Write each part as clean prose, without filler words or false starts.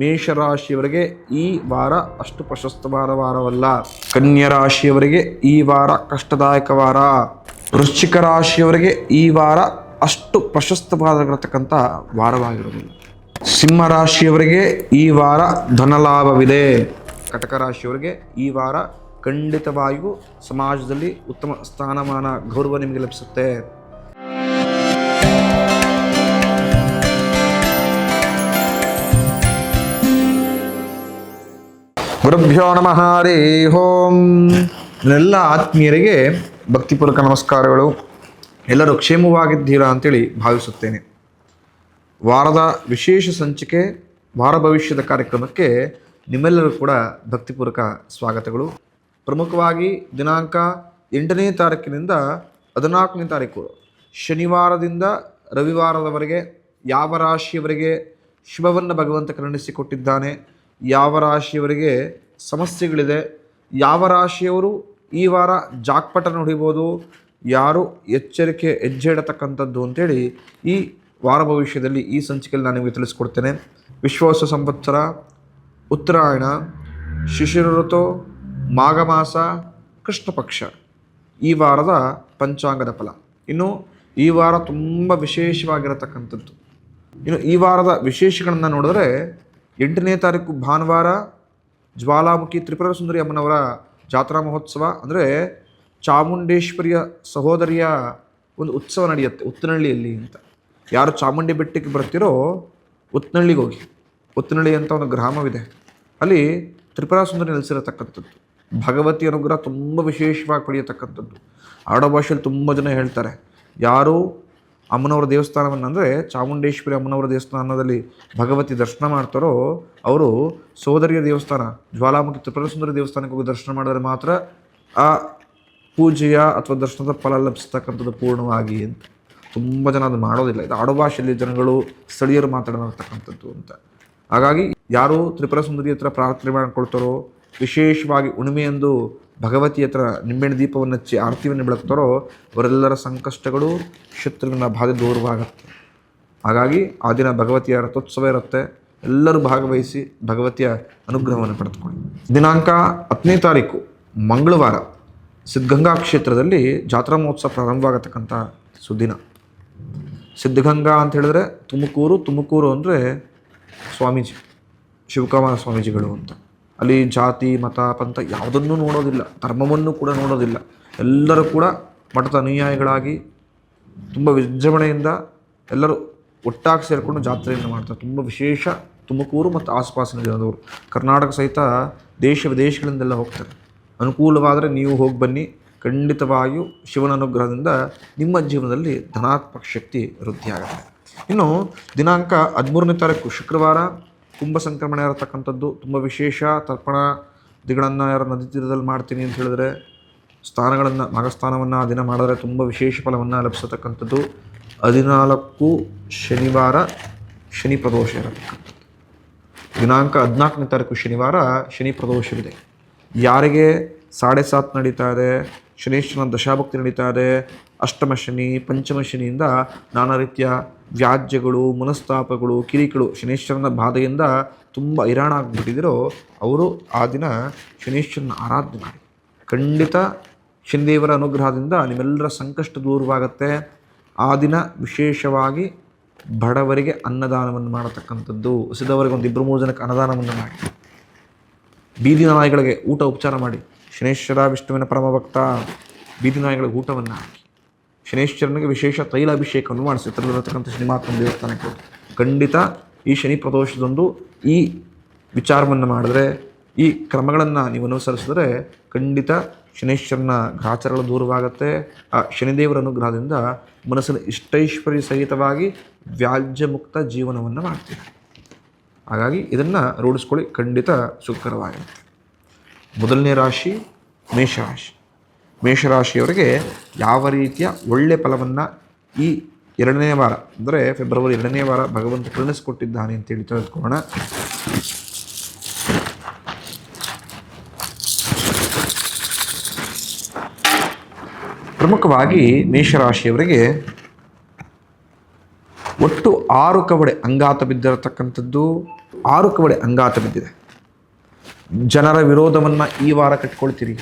ಮೇಷರಾಶಿಯವರಿಗೆ ಈ ವಾರ ಅಷ್ಟು ಪ್ರಶಸ್ತವಾದ ವಾರವಲ್ಲ. ಕನ್ಯಾ ರಾಶಿಯವರಿಗೆ ಈ ವಾರ ಕಷ್ಟದಾಯಕ ವಾರ. ವೃಶ್ಚಿಕ ರಾಶಿಯವರಿಗೆ ಈ ವಾರ ಅಷ್ಟು ಪ್ರಶಸ್ತವಾಗಿರತಕ್ಕಂಥ ವಾರವಾಗಿರುವುದಿಲ್ಲ. ಸಿಂಹ ರಾಶಿಯವರಿಗೆ ಈ ವಾರ ಧನಲಾಭವಿದೆ. ಕಟಕ ರಾಶಿಯವರಿಗೆ ಈ ವಾರ ಖಂಡಿತವಾಗಿಯೂ ಸಮಾಜದಲ್ಲಿ ಉತ್ತಮ ಸ್ಥಾನಮಾನ ಗೌರವ ನಿಮಗೆ ಲಭಿಸುತ್ತೆ. ಗುರುಭ್ಯೋ ನಮಃ ಹರಿ ಓಂ. ಎಲ್ಲ ಆತ್ಮೀಯರಿಗೆ ಭಕ್ತಿಪೂರ್ವಕ ನಮಸ್ಕಾರಗಳು. ಎಲ್ಲರೂ ಕ್ಷೇಮವಾಗಿದ್ದೀರಾ ಅಂತೇಳಿ ಭಾವಿಸುತ್ತೇನೆ. ವಾರದ ವಿಶೇಷ ಸಂಚಿಕೆ ವಾರ ಭವಿಷ್ಯದ ಕಾರ್ಯಕ್ರಮಕ್ಕೆ ನಿಮ್ಮೆಲ್ಲರೂ ಕೂಡ ಭಕ್ತಿಪೂರ್ವಕ ಸ್ವಾಗತಗಳು. ಪ್ರಮುಖವಾಗಿ ದಿನಾಂಕ 8ನೇ ತಾರೀಕಿನಿಂದ 14ನೇ ತಾರೀಕು ಶನಿವಾರದಿಂದ ರವಿವಾರದವರೆಗೆ ಯಾವ ರಾಶಿಯವರಿಗೆ ಶುಭವನ್ನು ಭಗವಂತ ಕರುಣಿಸಿಕೊಟ್ಟಿದ್ದಾನೆ, ಯಾವ ರಾಶಿಯವರಿಗೆ ಸಮಸ್ಯೆಗಳಿದೆ, ಯಾವ ರಾಶಿಯವರು ಈ ವಾರ ಜಾಕ್ಪಟ ಹೊಡಿಬೋದು, ಯಾರು ಎಚ್ಚರಿಕೆ ಹೆಜ್ಜೆ ಇಡತಕ್ಕಂಥದ್ದು ಅಂತೇಳಿ ಈ ವಾರ ಭವಿಷ್ಯದಲ್ಲಿ ಈ ಸಂಚಿಕೆಯಲ್ಲಿ ನಾನು ನಿಮಗೆ ತಿಳಿಸ್ಕೊಡ್ತೇನೆ. ವಿಶ್ವಾಸ ಸಂವತ್ಸರ, ಉತ್ತರಾಯಣ, ಶಿಶಿರ ಋತು, ಮಾಘ ಮಾಸ, ಕೃಷ್ಣ ಪಕ್ಷ ಈ ವಾರದ ಪಂಚಾಂಗದ ಫಲ. ಇನ್ನು ಈ ವಾರ ತುಂಬ ವಿಶೇಷವಾಗಿರತಕ್ಕಂಥದ್ದು. ಇನ್ನು ಈ ವಾರದ ವಿಶೇಷಗಳನ್ನು ನೋಡಿದ್ರೆ 8ನೇ ತಾರೀಕು ಭಾನುವಾರ ಜ್ವಾಲಾಮುಖಿ ತ್ರಿಪುರ ಸುಂದರಿ ಅಮ್ಮನವರ ಜಾತ್ರಾ ಮಹೋತ್ಸವ, ಅಂದರೆ ಚಾಮುಂಡೇಶ್ವರಿಯ ಸಹೋದರಿಯ ಒಂದು ಉತ್ಸವ ನಡೆಯುತ್ತೆ ಉತ್ತನಹಳ್ಳಿಯಲ್ಲಿ ಅಂತ. ಯಾರು ಚಾಮುಂಡಿ ಬೆಟ್ಟಕ್ಕೆ ಬರ್ತಿರೋ ಉತ್ತನಹಳ್ಳಿಗೆ ಹೋಗಿ. ಉತ್ತನಹಳ್ಳಿ ಅಂತ ಒಂದು ಗ್ರಾಮವಿದೆ, ಅಲ್ಲಿ ತ್ರಿಪುರ ಸುಂದರಿ ನೆಲೆಸಿರತಕ್ಕಂಥದ್ದು. ಭಗವತಿ ಅನುಗ್ರಹ ತುಂಬ ವಿಶೇಷವಾಗಿ ಪಡೆಯತಕ್ಕಂಥದ್ದು. ಆಡೋ ಭಾಷೆಯಲ್ಲಿ ತುಂಬ ಜನ ಹೇಳ್ತಾರೆ, ಯಾರು ಅಮ್ಮನವರ ದೇವಸ್ಥಾನವನ್ನು, ಅಂದರೆ ಚಾಮುಂಡೇಶ್ವರಿ ಅಮ್ಮನವರ ದೇವಸ್ಥಾನದಲ್ಲಿ ಭಗವತಿ ದರ್ಶನ ಮಾಡ್ತಾರೋ ಅವರು ಸೋದರಿಯ ದೇವಸ್ಥಾನ ಜ್ವಾಲಾಮುಖಿ ತ್ರಿಪುರ ಸುಂದರಿ ದೇವಸ್ಥಾನಕ್ಕೆ ಹೋಗಿ ದರ್ಶನ ಮಾಡಿದ್ರೆ ಮಾತ್ರ ಆ ಪೂಜೆಯ ಅಥವಾ ದರ್ಶನದ ಫಲ ಲಭಿಸ್ತಕ್ಕಂಥದ್ದು ಪೂರ್ಣವಾಗಿ ಅಂತ. ತುಂಬ ಜನ ಅದು ಮಾಡೋದಿಲ್ಲ. ಇದು ಆಡೋ ಭಾಷೆಯಲ್ಲಿ ಜನಗಳು ಸ್ಥಳೀಯರು ಮಾತಾಡತಕ್ಕಂಥದ್ದು ಅಂತ. ಹಾಗಾಗಿ ಯಾರು ತ್ರಿಪುರ ಸುಂದರಿ ಹತ್ರ ಪ್ರಾರ್ಥನೆ ಮಾಡಿಕೊಳ್ತಾರೋ, ವಿಶೇಷವಾಗಿ ಹುಣ್ಣಿಮೆಯಂದು ಭಗವತಿ ಹತ್ರ ನಿಂಬೆಣ್ಣೆ ದೀಪವನ್ನು ಹಚ್ಚಿ ಆರತಿಯನ್ನು ಬೆಳಗ್ತಾರೋ ಅವರೆಲ್ಲರ ಸಂಕಷ್ಟಗಳು, ಶತ್ರುವಿನ ಬಾಧೆ ದೂರವಾಗುತ್ತೆ. ಹಾಗಾಗಿ ಆ ದಿನ ಭಗವತಿಯ ರಥೋತ್ಸವ ಇರುತ್ತೆ. ಎಲ್ಲರೂ ಭಾಗವಹಿಸಿ ಭಗವತಿಯ ಅನುಗ್ರಹವನ್ನು ಪಡೆದುಕೊಳ್ಳಿ. ದಿನಾಂಕ 10ನೇ ತಾರೀಕು ಮಂಗಳವಾರ ಸಿದ್ಧಗಂಗಾ ಕ್ಷೇತ್ರದಲ್ಲಿ ಜಾತ್ರಾ ಮಹೋತ್ಸವ ಪ್ರಾರಂಭವಾಗತಕ್ಕಂಥ ಸುದಿನ. ಸಿದ್ಧಗಂಗಾ ಅಂತ ಹೇಳಿದ್ರೆ ತುಮಕೂರು ಅಂದರೆ ಸ್ವಾಮೀಜಿ ಶಿವಕುಮಾರ ಸ್ವಾಮೀಜಿಗಳು ಅಂತ. ಅಲ್ಲಿ ಜಾತಿ ಮತ ಪಂಥ ಯಾವುದನ್ನೂ ನೋಡೋದಿಲ್ಲ, ಧರ್ಮವನ್ನು ಕೂಡ ನೋಡೋದಿಲ್ಲ. ಎಲ್ಲರೂ ಕೂಡ ಮಠದ ಅನುಯಾಯಿಗಳಾಗಿ ತುಂಬ ವಿಜೃಂಭಣೆಯಿಂದ ಎಲ್ಲರೂ ಒಟ್ಟಾಗಿ ಸೇರಿಕೊಂಡು ಜಾತ್ರೆಯನ್ನು ಮಾಡ್ತಾರೆ. ತುಂಬ ವಿಶೇಷ. ತುಮಕೂರು ಮತ್ತು ಆಸುಪಾಸಿನ ಜನದವರು, ಕರ್ನಾಟಕ ಸಹಿತ ದೇಶ ವಿದೇಶಗಳಿಂದೆಲ್ಲ ಹೋಗ್ತಾರೆ. ಅನುಕೂಲವಾದರೆ ನೀವು ಹೋಗಿ ಬನ್ನಿ. ಖಂಡಿತವಾಗಿಯೂ ಶಿವನ ಅನುಗ್ರಹದಿಂದ ನಿಮ್ಮ ಜೀವನದಲ್ಲಿ ಧನಾತ್ಮಕ ಶಕ್ತಿ ವೃದ್ಧಿಯಾಗುತ್ತೆ. ಇನ್ನು ದಿನಾಂಕ 13ನೇ ತಾರೀಕು ಶುಕ್ರವಾರ ಕುಂಭ ಸಂಕ್ರಮಣ ಇರತಕ್ಕಂಥದ್ದು. ತುಂಬ ವಿಶೇಷ. ತರ್ಪಣಾದಿಗಳನ್ನು ಯಾರು ನದಿ ತೀರದಲ್ಲಿ ಮಾಡ್ತೀನಿ ಅಂತ ಹೇಳಿದ್ರೆ ಸ್ನಾನಗಳನ್ನು, ನಾಗಸ್ನಾನವನ್ನು ಆ ದಿನ ಮಾಡಿದ್ರೆ ತುಂಬ ವಿಶೇಷ ಫಲವನ್ನು ಲಭಿಸತಕ್ಕಂಥದ್ದು. 14 ಶನಿವಾರ ಶನಿ ಪ್ರದೋಷ ಇರತಕ್ಕಂಥದ್ದು. ದಿನಾಂಕ 14ನೇ ತಾರೀಕು ಶನಿವಾರ ಶನಿ ಪ್ರದೋಷವಿದೆ. ಯಾರಿಗೆ 7.5 ನಡೀತಾ ಇದೆ, ಶನೀಶ್ವರನ ದಶಾಭಕ್ತಿ ನಡೀತಾ ಇದೆ, ಅಷ್ಟಮ ಶನಿ ಪಂಚಮ ಶನಿಯಿಂದ ನಾನಾ ರೀತಿಯ ವ್ಯಾಜ್ಯಗಳು, ಮನಸ್ತಾಪಗಳು, ಕಿರಿಕಗಳು, ಶನೀಶ್ವರನ ಬಾಧೆಯಿಂದ ತುಂಬ ಹೈರಾಣ ಆಗಿಬಿಟ್ಟಿದ್ದೀರೋ ಅವರು ಆ ದಿನ ಶನೀಶ್ವರನ ಆರಾಧನೆ ಮಾಡಿ. ಖಂಡಿತ ಶನಿದೇವರ ಅನುಗ್ರಹದಿಂದ ನಿಮ್ಮೆಲ್ಲರ ಸಂಕಷ್ಟ ದೂರವಾಗುತ್ತೆ. ಆ ದಿನ ವಿಶೇಷವಾಗಿ ಬಡವರಿಗೆ ಅನ್ನದಾನವನ್ನು ಮಾಡತಕ್ಕಂಥದ್ದು. ಹಸಿದವರಿಗೆ ಒಂದು 2-3 ಜನಕ್ಕೆ ಅನ್ನದಾನವನ್ನು ಮಾಡಿ. ಬೀದಿ ನಾಯಿಗಳಿಗೆ ಊಟ ಉಪಚಾರ ಮಾಡಿ. ಶನೇಶ್ವರ ವಿಷ್ಣುವಿನ ಪರಮಭಕ್ತ. ಬೀದಿ ನಾಯಿಗಳಿಗೆ ಊಟವನ್ನು ಹಾಕಿ ಶನೇಶ್ವರನಿಗೆ ವಿಶೇಷ ತೈಲಾಭಿಷೇಕವನ್ನು ಮಾಡಿಸಿ ಹತ್ತಿರಲ್ಲಿರತಕ್ಕಂಥ ಶ್ರೀಮಾತ್ಮನ ದೇವಸ್ಥಾನಕ್ಕೆ ಹೋಗಿ. ಖಂಡಿತ ಈ ಶನಿ ಪ್ರದೋಷದಂದು ಈ ವಿಚಾರವನ್ನು ಮಾಡಿದ್ರೆ, ಈ ಕ್ರಮಗಳನ್ನು ನೀವು ಅನುಸರಿಸಿದ್ರೆ ಖಂಡಿತ ಶನೇಶ್ವರನ ಗ್ರಾಚಾರಗಳು ದೂರವಾಗುತ್ತೆ. ಆ ಶನಿದೇವರ ಅನುಗ್ರಹದಿಂದ ಮನಸ್ಸಿನ ಇಷ್ಟೈಶ್ವರ್ಯ ಸಹಿತವಾಗಿ ವ್ಯಾಜ್ಯ ಮುಕ್ತ ಜೀವನವನ್ನು ಮಾಡ್ತೀವಿ. ಹಾಗಾಗಿ ಇದನ್ನು ರೂಢಿಸ್ಕೊಳ್ಳಿ, ಖಂಡಿತ ಸುಖಕರವಾಗಿರುತ್ತೆ. ಮೊದಲನೇ ರಾಶಿ ಮೇಷರಾಶಿ. ಮೇಷರಾಶಿಯವರಿಗೆ ಯಾವ ರೀತಿಯ ಒಳ್ಳೆಯ ಫಲವನ್ನು ಈ 2ನೇ ವಾರ, ಅಂದರೆ ಫೆಬ್ರವರಿ 2ನೇ ವಾರ ಭಗವಂತ ಕರುಣಿಸಿಕೊಟ್ಟಿದ್ದಾನೆ ಅಂತೇಳಿ ತಿಳಿದುಕೊಳ್ಳೋಣ. ಪ್ರಮುಖವಾಗಿ ಮೇಷರಾಶಿಯವರಿಗೆ ಒಟ್ಟು 6 ಕವಡೆ ಅಂಗಾತ ಬಿದ್ದಿರತಕ್ಕಂಥದ್ದು, 6 ಕವಡೆ ಅಂಗಾತ ಬಿದ್ದಿದೆ. ಜನರ ವಿರೋಧವನ್ನು ಈ ವಾರ ಕಟ್ಕೊಳ್ತೀರಿ.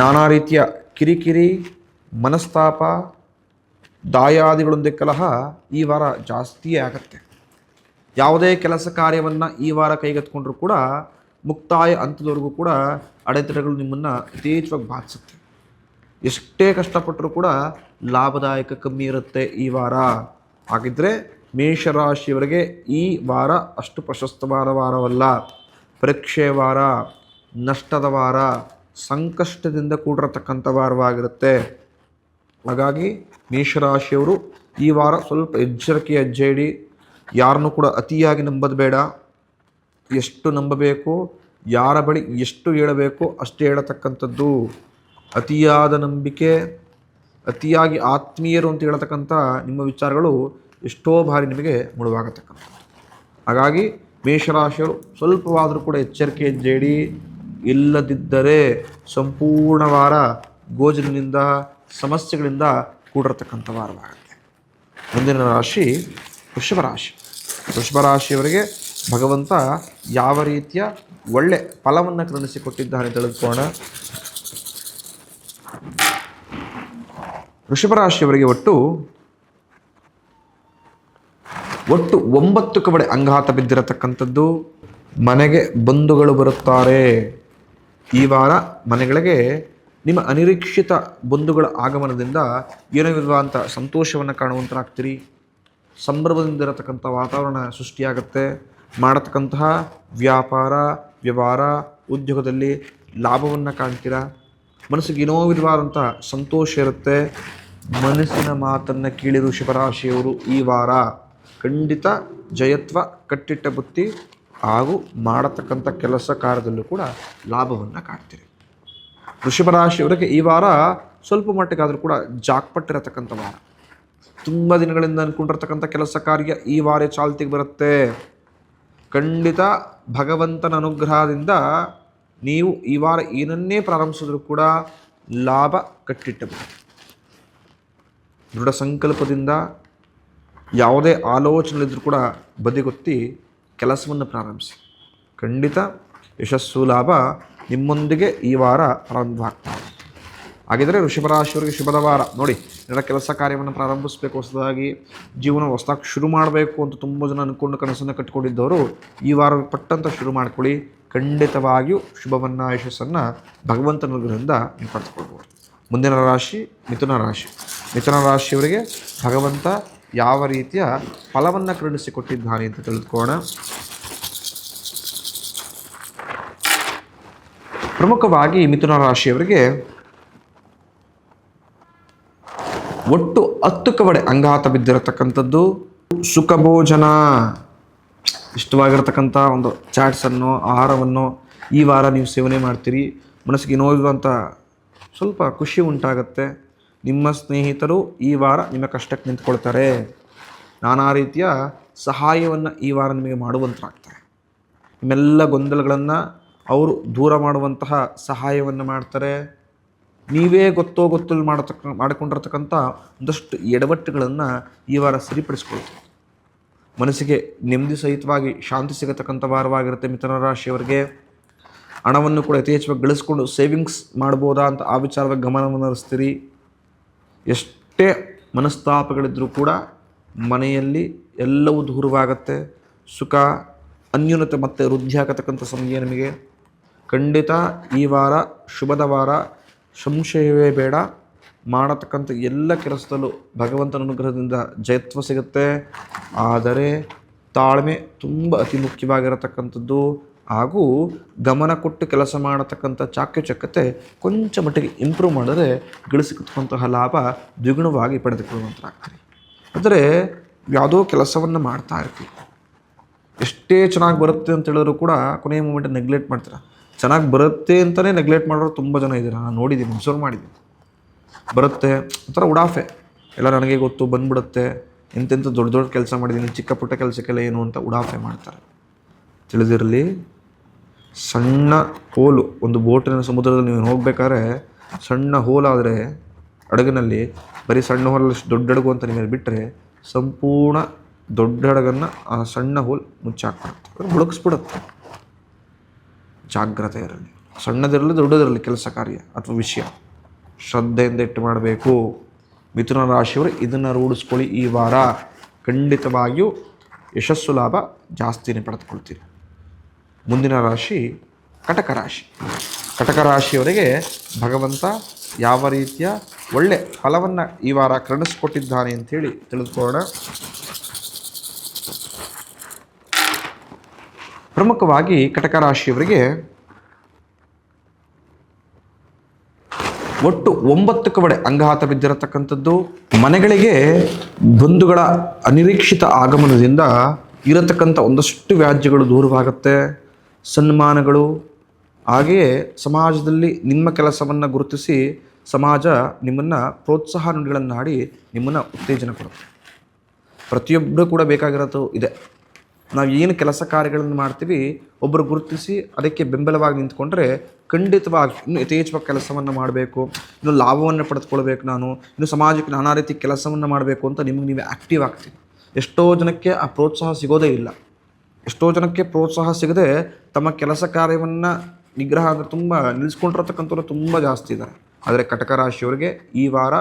ನಾನಾ ರೀತಿಯ ಕಿರಿಕಿರಿ, ಮನಸ್ತಾಪ, ದಾಯಾದಿಗಳೊಂದಿಗೆ ಕಲಹ ಈ ವಾರ ಜಾಸ್ತಿಯೇ ಆಗತ್ತೆ. ಯಾವುದೇ ಕೆಲಸ ಕಾರ್ಯವನ್ನು ಈ ವಾರ ಕೈಗೆತ್ಕೊಂಡ್ರೂ ಕೂಡ ಮುಕ್ತಾಯ ಹಂತದವರೆಗೂ ಕೂಡ ಅಡೆತಡೆಗಳು ನಿಮ್ಮನ್ನು ಯಥೇಚ್ಛವಾಗಿ ಬಾಧಿಸುತ್ತೆ. ಎಷ್ಟೇ ಕಷ್ಟಪಟ್ಟರೂ ಕೂಡ ಲಾಭದಾಯಕ ಕಮ್ಮಿ ಇರುತ್ತೆ ಈ ವಾರ. ಹಾಗಿದ್ದರೆ ಮೇಷರಾಶಿಯವರಿಗೆ ಈ ವಾರ ಅಷ್ಟು ಪ್ರಶಸ್ತವಾದ ವಾರವಲ್ಲ. ಪರೀಕ್ಷೆ ವಾರ, ನಷ್ಟದ ವಾರ, ಸಂಕಷ್ಟದಿಂದ ಕೂಡಿರತಕ್ಕಂಥ ವಾರವಾಗಿರುತ್ತೆ. ಹಾಗಾಗಿ ಮೇಷರಾಶಿಯವರು ಈ ವಾರ ಸ್ವಲ್ಪ ಎಚ್ಚರಿಕೆ ಹೆಜ್ಜೆ ಇಡಿ. ಯಾರನ್ನೂ ಕೂಡ ಅತಿಯಾಗಿ ನಂಬೋದು ಬೇಡ. ಎಷ್ಟು ನಂಬಬೇಕು, ಯಾರ ಬಳಿ ಎಷ್ಟು ಹೇಳಬೇಕು ಅಷ್ಟೇ ಹೇಳತಕ್ಕಂಥದ್ದು. ಅತಿಯಾದ ನಂಬಿಕೆ, ಅತಿಯಾಗಿ ಆತ್ಮೀಯರು ಅಂತ ಹೇಳತಕ್ಕಂಥ ನಿಮ್ಮ ವಿಚಾರಗಳು ಎಷ್ಟೋ ಬಾರಿ ನಿಮಗೆ ಮುಳುವಾಗತಕ್ಕಂಥದ್ದು. ಹಾಗಾಗಿ ಮೇಷರಾಶಿಯವರು ಸ್ವಲ್ಪವಾದರೂ ಕೂಡ ಎಚ್ಚರಿಕೆ ಹೆಜ್ಜೆ ಇಡಿ. ಇಲ್ಲದಿದ್ದರೆ ಸಂಪೂರ್ಣ ವಾರ ಗೋಜಲಿನಿಂದ, ಸಮಸ್ಯೆಗಳಿಂದ ಕೂಡಿರತಕ್ಕಂಥ ವಾರವಾಗುತ್ತೆ. ಮುಂದಿನ ರಾಶಿ ವೃಷಭ ರಾಶಿ. ವೃಷಭ ರಾಶಿಯವರಿಗೆ ಭಗವಂತ ಯಾವ ರೀತಿಯ ಒಳ್ಳೆ ಫಲವನ್ನು ಕರುಣಿಸಿಕೊಟ್ಟಿದ್ದಾನೆ ತಿಳಿದುಕೋಣ. ವೃಷಭ ರಾಶಿಯವರಿಗೆ ಒಟ್ಟು 9 ಕವಡೆ ಅಂಗಾತ ಬಿದ್ದಿರತಕ್ಕಂಥದ್ದು. ಮನೆಗೆ ಬಂಧುಗಳು ಬರುತ್ತಾರೆ. ಈ ವಾರ ಮನೆಗಳಿಗೆ ನಿಮ್ಮ ಅನಿರೀಕ್ಷಿತ ಬಂಧುಗಳ ಆಗಮನದಿಂದ ಏನೋ ವಿಧವಾದಂಥ ಸಂತೋಷವನ್ನು ಕಾಣುವಂತರಾಗ್ತೀರಿ. ಸಂಭ್ರಮದಿಂದಿರತಕ್ಕಂಥ ವಾತಾವರಣ ಸೃಷ್ಟಿಯಾಗುತ್ತೆ. ಮಾಡತಕ್ಕಂತಹ ವ್ಯಾಪಾರ, ವ್ಯವಹಾರ, ಉದ್ಯೋಗದಲ್ಲಿ ಲಾಭವನ್ನು ಕಾಣ್ತೀರಾ. ಮನಸ್ಸಿಗೆ ಏನೋ ವಿಧವಾದಂಥ ಸಂತೋಷ ಇರುತ್ತೆ. ಮನಸ್ಸಿನ ಮಾತನ್ನು ಕೇಳಿ ವೃಷಭರಾಶಿಯವರು ಈ ವಾರ ಖಂಡಿತ ಜಯತ್ವ, ಕಟ್ಟಿಟ್ಟ ಬುತ್ತಿ ಹಾಗೂ ಮಾಡತಕ್ಕಂಥ ಕೆಲಸ ಕಾರ್ಯದಲ್ಲೂ ಕೂಡ ಲಾಭವನ್ನು ಕಾಣ್ತೀರಿ. ವೃಷಭರಾಶಿಯವರಿಗೆ ಈ ವಾರ ಸ್ವಲ್ಪ ಮಟ್ಟಿಗಾದರೂ ಕೂಡ ಜಾಕ್ಪಟ್ಟಿರತಕ್ಕಂಥ ವಾರ. ತುಂಬ ದಿನಗಳಿಂದ ಅಂದ್ಕೊಂಡಿರ್ತಕ್ಕಂಥ ಕೆಲಸ ಕಾರ್ಯ ಈ ವಾರ ಚಾಲ್ತಿಗೆ ಬರುತ್ತೆ. ಖಂಡಿತ ಭಗವಂತನ ಅನುಗ್ರಹದಿಂದ ನೀವು ಈ ವಾರ ಏನನ್ನೇ ಪ್ರಾರಂಭಿಸಿದ್ರೂ ಕೂಡ ಲಾಭ ಕಟ್ಟಿಟ್ಟಬಹುದು. ದೃಢ ಸಂಕಲ್ಪದಿಂದ ಯಾವುದೇ ಆಲೋಚನೆಗಳಿದ್ರೂ ಕೂಡ ಬದಿಗೊತ್ತಿ ಕೆಲಸವನ್ನು ಪ್ರಾರಂಭಿಸಿ. ಖಂಡಿತ ಯಶಸ್ಸು, ಲಾಭ ನಿಮ್ಮೊಂದಿಗೆ ಈ ವಾರ ಪ್ರಾರಂಭವಾಗ್ತದೆ. ಹಾಗಿದ್ರೆ ವೃಷಭರಾಶಿಯವರಿಗೆ ಶುಭದ ವಾರ. ನೋಡಿ, ಎಲ್ಲ ಕೆಲಸ ಕಾರ್ಯವನ್ನು ಪ್ರಾರಂಭಿಸಬೇಕು, ಹೊಸದಾಗಿ ಜೀವನ ಹೊಸದಾಗಿ ಶುರು ಮಾಡಬೇಕು ಅಂತ ತುಂಬ ಜನ ಅಂದ್ಕೊಂಡು ಕನಸನ್ನು ಕಟ್ಕೊಂಡಿದ್ದವರು ಈ ವಾರ ಪಟ್ಟಂತ ಶುರು ಮಾಡ್ಕೊಳ್ಳಿ. ಖಂಡಿತವಾಗಿಯೂ ಶುಭವನ್ನು, ಯಶಸ್ಸನ್ನು ಭಗವಂತನ ಅನುಗ್ರಹದಿಂದ ನೀವು ಪಡೆದುಕೊಳ್ಬೋದು. ಮುಂದಿನ ರಾಶಿ ಮಿಥುನ ರಾಶಿ. ಮಿಥುನ ರಾಶಿಯವರಿಗೆ ಭಗವಂತ ಯಾವ ರೀತಿಯ ಫಲವನ್ನು ಕರುಣಿಸಿಕೊಟ್ಟಿದ್ದಾನೆ ಅಂತ ತಿಳಿದುಕೋಣ. ಪ್ರಮುಖವಾಗಿ ಮಿಥುನ ರಾಶಿಯವರಿಗೆ ಒಟ್ಟು 10 ಕವಡೆ ಅಂಗಾತ ಬಿದ್ದಿರತಕ್ಕಂಥದ್ದು. ಸುಖ ಭೋಜನ, ಇಷ್ಟವಾಗಿರತಕ್ಕಂಥ ಒಂದು ಚಾಟ್ಸನ್ನು, ಆಹಾರವನ್ನು ಈ ವಾರ ನೀವು ಸೇವನೆ ಮಾಡ್ತೀರಿ. ಮನಸ್ಸಿಗೆ ನೋಯುವಂಥ ಸ್ವಲ್ಪ ಖುಷಿ ಉಂಟಾಗುತ್ತೆ. ನಿಮ್ಮ ಸ್ನೇಹಿತರು ಈ ವಾರ ನಿಮ್ಮ ಕಷ್ಟಕ್ಕೆ ನಿಂತ್ಕೊಳ್ತಾರೆ. ನಾನಾ ರೀತಿಯ ಸಹಾಯವನ್ನು ಈ ವಾರ ನಿಮಗೆ ಮಾಡುವಂತಾಗ್ತಾರೆ. ನಿಮ್ಮೆಲ್ಲ ಗೊಂದಲಗಳನ್ನು ಅವರು ದೂರ ಮಾಡುವಂತಹ ಸಹಾಯವನ್ನು ಮಾಡ್ತಾರೆ. ನೀವೇ ಗೊತ್ತಿಲ್ಲ ಮಾಡಿಕೊಂಡಿರ್ತಕ್ಕಂಥ ಒಂದಷ್ಟು ಎಡವಟ್ಟುಗಳನ್ನು ಈ ವಾರ ಸರಿಪಡಿಸ್ಕೊಳ್ತೀವಿ. ಮನಸ್ಸಿಗೆ ನೆಮ್ಮದಿ ಸಹಿತವಾಗಿ ಶಾಂತಿ ಸಿಗತಕ್ಕಂಥ ವಾರವಾಗಿರುತ್ತೆ. ಮಿಥುನ ರಾಶಿಯವರಿಗೆ ಹಣವನ್ನು ಕೂಡ ಯಥೇಚ್ಛವಾಗಿ ಗಳಿಸ್ಕೊಂಡು ಸೇವಿಂಗ್ಸ್ ಮಾಡ್ಬೋದಾ ಅಂತ ಆ ವಿಚಾರವಾಗಿ ಗಮನವನ್ನು ಹರಿಸ್ತೀರಿ. ಎಷ್ಟೇ ಮನಸ್ತಾಪಗಳಿದ್ರೂ ಕೂಡ ಮನೆಯಲ್ಲಿ ಎಲ್ಲವೂ ದೂರವಾಗುತ್ತೆ. ಸುಖ, ಅನ್ಯೂನತೆ ಮತ್ತು ವೃದ್ಧಿ ಆಗತಕ್ಕಂಥ ಸಮಯ ನಿಮಗೆ. ಖಂಡಿತ ಈ ವಾರ ಶುಭದ ವಾರ, ಸಂಶಯವೇ ಬೇಡ. ಮಾಡತಕ್ಕಂಥ ಎಲ್ಲ ಕೆಲಸದಲ್ಲೂ ಭಗವಂತನ ಅನುಗ್ರಹದಿಂದ ಜಯತ್ವ ಸಿಗುತ್ತೆ. ಆದರೆ ತಾಳ್ಮೆ ತುಂಬ ಅತಿ ಮುಖ್ಯವಾಗಿರತಕ್ಕಂಥದ್ದು. ಹಾಗೂ ಗಮನ ಕೊಟ್ಟು ಕೆಲಸ ಮಾಡತಕ್ಕಂಥ ಚಾಕಚಕ್ಯತೆ ಕೊಂಚ ಮಟ್ಟಿಗೆ ಇಂಪ್ರೂವ್ ಮಾಡಿದ್ರೆ ಗಳಿಸಿರ್ತಕ್ಕಂತಹ ಲಾಭ ದ್ವಿಗುಣವಾಗಿ ಪಡೆದುಕೊಳ್ಳುವಂತಾಗ್ತೀರಿ. ಅಂದರೆ ಯಾವುದೋ ಕೆಲಸವನ್ನು ಮಾಡ್ತಾ ಇರ್ತೀವಿ, ಎಷ್ಟೇ ಚೆನ್ನಾಗಿ ಬರುತ್ತೆ ಅಂತ ಹೇಳಿದ್ರು ಕೂಡ ಕೊನೆಯ ಮೂಮೆಂಟ್ ನೆಗ್ಲೆಕ್ಟ್ ಮಾಡ್ತಾರೆ. ಚೆನ್ನಾಗಿ ಬರುತ್ತೆ ಅಂತಲೇ ನೆಗ್ಲೆಕ್ಟ್ ಮಾಡೋರು ತುಂಬ ಜನ ಇದ್ದಾರೆ. ನಾನು ನೋಡಿದ್ದೀನಿ, ಅಬ್ಸರ್ವ್ ಮಾಡಿದ್ದೀನಿ. ಬರುತ್ತೆ ಒಂಥರ ಉಡಾಫೆ, ಎಲ್ಲ ನನಗೆ ಗೊತ್ತು, ಬಂದ್ಬಿಡುತ್ತೆ, ಎಂತೆಂಥ ದೊಡ್ಡ ದೊಡ್ಡ ಕೆಲಸ ಮಾಡಿದ್ದೀನಿ, ಚಿಕ್ಕ ಪುಟ್ಟ ಕೆಲಸಕ್ಕೆಲ್ಲ ಏನು ಅಂತ ಉಡಾಫೆ ಮಾಡ್ತಾರೆ. ತಿಳಿದಿರಲಿ, ಸಣ್ಣ ಹೋಲು, ಒಂದು ಬೋಟಿನ ಸಮುದ್ರದಲ್ಲಿ ನೀವು ಹೋಗ್ಬೇಕಾದ್ರೆ ಸಣ್ಣ ಹೋಲಾದರೆ ಹಡಗಿನಲ್ಲಿ ಬರೀ ಸಣ್ಣ ಹೋಲಷ್ಟು ದೊಡ್ಡ ಹಡಗು ಅಂತ ನಿಮಗೆ ಬಿಟ್ಟರೆ ಸಂಪೂರ್ಣ ದೊಡ್ಡ ಹಡಗನ್ನು ಆ ಸಣ್ಣ ಹೋಲ್ ಮುಚ್ಚಾಕ್ಬಿಡುತ್ತೆ, ಅದು ಮುಳುಗಿಸ್ಬಿಡುತ್ತೆ. ಜಾಗ್ರತೆ ಇರಲಿ, ಸಣ್ಣದಿರಲಿ ದೊಡ್ಡದಿರಲಿ ಕೆಲಸ ಕಾರ್ಯ ಅಥವಾ ವಿಷಯ ಶ್ರದ್ಧೆಯಿಂದ ಇಟ್ಟು ಮಾಡಬೇಕು. ಮಿಥುನ ರಾಶಿಯವರು ಇದನ್ನು ರೂಢಿಸ್ಕೊಳ್ಳಿ. ಈ ವಾರ ಖಂಡಿತವಾಗಿಯೂ ಯಶಸ್ಸು ಲಾಭ ಜಾಸ್ತಿನೇ ಪಡೆದುಕೊಳ್ತೀರಿ. ಮುಂದಿನ ರಾಶಿ ಕಟಕ ರಾಶಿ. ಕಟಕ ರಾಶಿಯವರಿಗೆ ಭಗವಂತ ಯಾವ ರೀತಿಯ ಒಳ್ಳೆ ಫಲವನ್ನು ಈ ವಾರ ಕರುಣಿಸಿಕೊಟ್ಟಿದ್ದಾನೆ ಅಂಥೇಳಿ ತಿಳಿದುಕೊಳ್ಳೋಣ. ಪ್ರಮುಖವಾಗಿ ಕಟಕ ರಾಶಿಯವರಿಗೆ ಒಟ್ಟು 9 ಕಡೆ ಅಂಗಹಾತ ಬಿದ್ದಿರತಕ್ಕಂಥದ್ದು. ಮನೆಗಳಿಗೆ ಬಂಧುಗಳ ಅನಿರೀಕ್ಷಿತ ಆಗಮನದಿಂದ ಇರತಕ್ಕಂಥ ಒಂದಷ್ಟು ವ್ಯಾಜ್ಯಗಳು ದೂರವಾಗುತ್ತೆ. ಸನ್ಮಾನಗಳು, ಹಾಗೆಯೇ ಸಮಾಜದಲ್ಲಿ ನಿಮ್ಮ ಕೆಲಸವನ್ನು ಗುರುತಿಸಿ ಸಮಾಜ ನಿಮ್ಮನ್ನು ಪ್ರೋತ್ಸಾಹ ನುಡಿಗಳನ್ನಾಡಿ ನಿಮ್ಮನ್ನು ಉತ್ತೇಜನ ಕೊಡುತ್ತೆ. ಪ್ರತಿಯೊಬ್ಬರು ಕೂಡ ಬೇಕಾಗಿರೋದು ಇದೆ. ನಾವು ಏನು ಕೆಲಸ ಕಾರ್ಯಗಳನ್ನು ಮಾಡ್ತೀವಿ, ಒಬ್ಬರು ಗುರುತಿಸಿ ಅದಕ್ಕೆ ಬೆಂಬಲವಾಗಿ ನಿಂತ್ಕೊಂಡ್ರೆ ಖಂಡಿತವಾಗಿ ಇನ್ನು ಯಥೇಚ್ಛವಾಗಿ ಕೆಲಸವನ್ನು ಮಾಡಬೇಕು, ಇನ್ನು ಲಾಭವನ್ನು ಪಡೆದುಕೊಳ್ಬೇಕು, ನಾನು ಇನ್ನು ಸಮಾಜಕ್ಕೆ ನಾನಾ ರೀತಿ ಕೆಲಸವನ್ನು ಮಾಡಬೇಕು ಅಂತ ನಿಮಗೆ ನೀವೇ ಆ್ಯಕ್ಟಿವ್ ಆಗ್ತೀವಿ. ಎಷ್ಟೋ ಜನಕ್ಕೆ ಆ ಪ್ರೋತ್ಸಾಹ ಸಿಗೋದೇ ಇಲ್ಲ. ಎಷ್ಟೋ ಜನಕ್ಕೆ ಪ್ರೋತ್ಸಾಹ ಸಿಗದೆ ತಮ್ಮ ಕೆಲಸ ಕಾರ್ಯವನ್ನು ನಿಗ್ರಹ ಅಂದರೆ ತುಂಬ ನಿಲ್ಲಿಸ್ಕೊಂಡಿರತಕ್ಕಂಥವ್ರು ತುಂಬ ಜಾಸ್ತಿ ಇದ್ದಾರೆ. ಆದರೆ ಕಟಕ ರಾಶಿಯವರಿಗೆ ಈ ವಾರ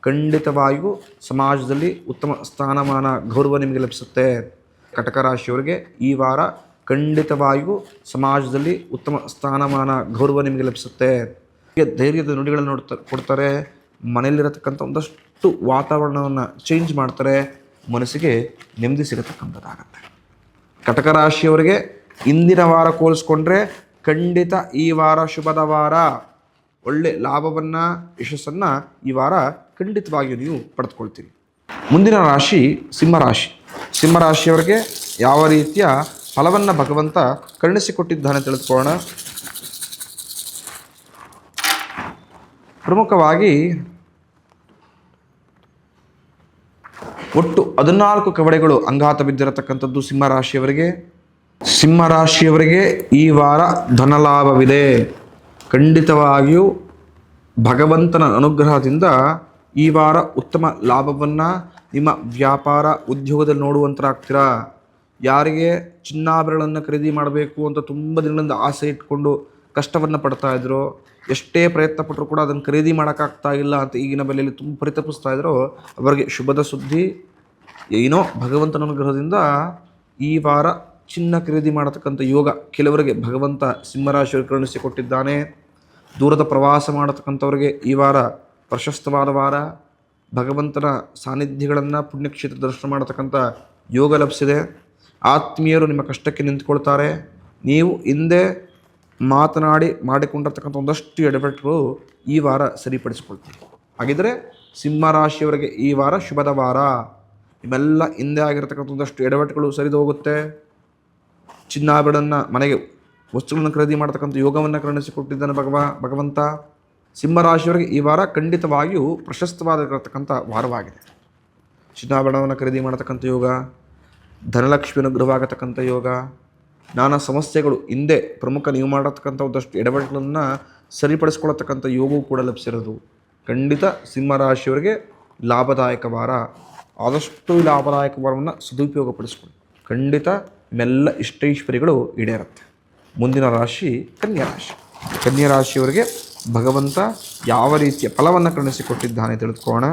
ಖಂಡಿತವಾಗಿಯೂ ಸಮಾಜದಲ್ಲಿ ಉತ್ತಮ ಸ್ಥಾನಮಾನ ಗೌರವ ನಿಮಗೆ ಲಭಿಸುತ್ತೆ. ಕಟಕ ರಾಶಿಯವರಿಗೆ ಈ ವಾರ ಖಂಡಿತವಾಗಿಯೂ ಸಮಾಜದಲ್ಲಿ ಉತ್ತಮ ಸ್ಥಾನಮಾನ ಗೌರವ ನಿಮಗೆ ಲಭಿಸುತ್ತೆ. ಧೈರ್ಯದ ನುಡಿಗಳನ್ನು ಕೊಡ್ತಾರೆ. ಮನೆಯಲ್ಲಿರತಕ್ಕಂಥ ಒಂದಷ್ಟು ವಾತಾವರಣವನ್ನು ಚೇಂಜ್ ಮಾಡ್ತಾರೆ. ಮನಸ್ಸಿಗೆ ನೆಮ್ಮದಿ ಸಿಗತಕ್ಕಂಥದ್ದಾಗತ್ತೆ. ಕಟಕ ರಾಶಿಯವರಿಗೆ ಇಂದಿನ ವಾರ ಹೋಲಿಸ್ಕೊಂಡ್ರೆ ಖಂಡಿತ ಈ ವಾರ ಶುಭದ ವಾರ. ಒಳ್ಳೆ ಲಾಭವನ್ನು, ಯಶಸ್ಸನ್ನು ಈ ವಾರ ಖಂಡಿತವಾಗಿಯೂ ನೀವು ಪಡೆದುಕೊಳ್ತೀರಿ. ಮುಂದಿನ ರಾಶಿ ಸಿಂಹರಾಶಿ. ಸಿಂಹರಾಶಿಯವರಿಗೆ ಯಾವ ರೀತಿಯ ಫಲವನ್ನು ಭಗವಂತ ಕರುಣಿಸಿಕೊಟ್ಟಿದ್ದಾನೆ ತಿಳಿದುಕೊಳ್ಳೋಣ. ಪ್ರಮುಖವಾಗಿ ಒಟ್ಟು 14 ಕವಡೆಗಳು ಅಂಗಾತ ಬಿದ್ದಿರತಕ್ಕಂಥದ್ದು ಸಿಂಹರಾಶಿಯವರಿಗೆ. ಸಿಂಹರಾಶಿಯವರಿಗೆ ಈ ವಾರ ಧನಲಾಭವಿದೆ. ಖಂಡಿತವಾಗಿಯೂ ಭಗವಂತನ ಅನುಗ್ರಹದಿಂದ ಈ ವಾರ ಉತ್ತಮ ಲಾಭವನ್ನು ನಿಮ್ಮ ವ್ಯಾಪಾರ ಉದ್ಯೋಗದಲ್ಲಿ ನೋಡುವಂತರಾಗ್ತೀರಾ. ಯಾರಿಗೆ ಚಿನ್ನಾಭರಣಗಳನ್ನು ಖರೀದಿ ಮಾಡಬೇಕು ಅಂತ ತುಂಬ ದಿನಗಳಿಂದ ಆಸೆ ಇಟ್ಕೊಂಡು ಕಷ್ಟವನ್ನು ಪಡ್ತಾ ಇದ್ರು, ಎಷ್ಟೇ ಪ್ರಯತ್ನ ಪಟ್ಟರು ಕೂಡ ಅದನ್ನು ಖರೀದಿ ಮಾಡೋಕ್ಕಾಗ್ತಾ ಇಲ್ಲ ಅಂತ ಈಗಿನ ಬೆಲೆಯಲ್ಲಿ ತುಂಬ ಪರಿತಪಿಸ್ತಾ ಇದ್ರು, ಅವರಿಗೆ ಶುಭದ ಸುದ್ದಿ. ಏನೋ ಭಗವಂತನ ಅನುಗ್ರಹದಿಂದ ಈ ವಾರ ಚಿನ್ನ ಖರೀದಿ ಮಾಡತಕ್ಕಂಥ ಯೋಗ ಕೆಲವರಿಗೆ ಭಗವಂತ ಸಿಂಹರಾಶಿಯವರು ಕರುಣಿಸಿಕೊಟ್ಟಿದ್ದಾನೆ. ದೂರದ ಪ್ರವಾಸ ಮಾಡತಕ್ಕಂಥವ್ರಿಗೆ ಈ ವಾರ ಪ್ರಶಸ್ತವಾದ ವಾರ. ಭಗವಂತನ ಸಾನ್ನಿಧ್ಯಗಳನ್ನು ಪುಣ್ಯಕ್ಷೇತ್ರ ದರ್ಶನ ಮಾಡತಕ್ಕಂಥ ಯೋಗ ಲಭಿಸಿದೆ. ಆತ್ಮೀಯರು ನಿಮ್ಮ ಕಷ್ಟಕ್ಕೆ ನಿಂತುಕೊಳ್ತಾರೆ. ನೀವು ಹಿಂದೆ ಮಾತನಾಡಿ ಮಾಡಿಕೊಂಡಿರ್ತಕ್ಕಂಥ ಒಂದಷ್ಟು ಎಡವಟ್ಟುಗಳು ಈ ವಾರ ಸರಿಪಡಿಸ್ಕೊಳ್ತೀವಿ. ಹಾಗಿದ್ದರೆ ಸಿಂಹರಾಶಿಯವರಿಗೆ ಈ ವಾರ ಶುಭದ ವಾರ. ನಿಮ್ಮೆಲ್ಲ ಹಿಂದೆ ಆಗಿರತಕ್ಕಂಥ ಒಂದಷ್ಟು ಎಡವಟ್ಟುಗಳು ಸರಿದು ಹೋಗುತ್ತೆ. ಚಿನ್ನಾಭರಣನ ಮನೆಗೆ ವಸ್ತುಗಳನ್ನು ಖರೀದಿ ಮಾಡ್ತಕ್ಕಂಥ ಯೋಗವನ್ನು ಕರುಣಿಸಿಕೊಟ್ಟಿದ್ದಾನೆ ಭಗವಂತ. ಸಿಂಹರಾಶಿಯವರಿಗೆ ಈ ವಾರ ಖಂಡಿತವಾಗಿಯೂ ಪ್ರಶಸ್ತವಾಗಿರತಕ್ಕಂಥ ವಾರವಾಗಿದೆ. ಚಿನ್ನಾಭರಣವನ್ನು ಖರೀದಿ ಮಾಡತಕ್ಕಂಥ ಯೋಗ, ಧನಲಕ್ಷ್ಮಿ ಅನುಗ್ರಹವಾಗತಕ್ಕಂಥ ಯೋಗ, ನಾನಾ ಸಮಸ್ಯೆಗಳು ಹಿಂದೆ ಪ್ರಮುಖ ನೀವು ಮಾಡತಕ್ಕಂಥ ಒಂದಷ್ಟು ಎಡವಟ್ಟುಗಳನ್ನು ಸರಿಪಡಿಸ್ಕೊಳ್ತಕ್ಕಂಥ ಯೋಗವೂ ಕೂಡ ಲಭಿಸಿರೋದು. ಖಂಡಿತ ಸಿಂಹರಾಶಿಯವರಿಗೆ ಲಾಭದಾಯಕ ವಾರ. ಆದಷ್ಟು ಲಾಭದಾಯಕ ವಾರವನ್ನು ಸದುಪಯೋಗಪಡಿಸ್ಕೊಳ್ಳಿ. ಖಂಡಿತ ನಿಮ್ಮೆಲ್ಲ ಇಷ್ಟೈಶ್ವರ್ಯಗಳು ಈಡೇರುತ್ತೆ. ಮುಂದಿನ ರಾಶಿ ಕನ್ಯಾ ರಾಶಿ. ಕನ್ಯಾ ರಾಶಿಯವರಿಗೆ ಭಗವಂತ ಯಾವ ರೀತಿಯ ಫಲವನ್ನು ಕರುಣಿಸಿಕೊಟ್ಟಿದ್ದಾನೆ ತಿಳಿದುಕೊಳ್ಳೋಣ.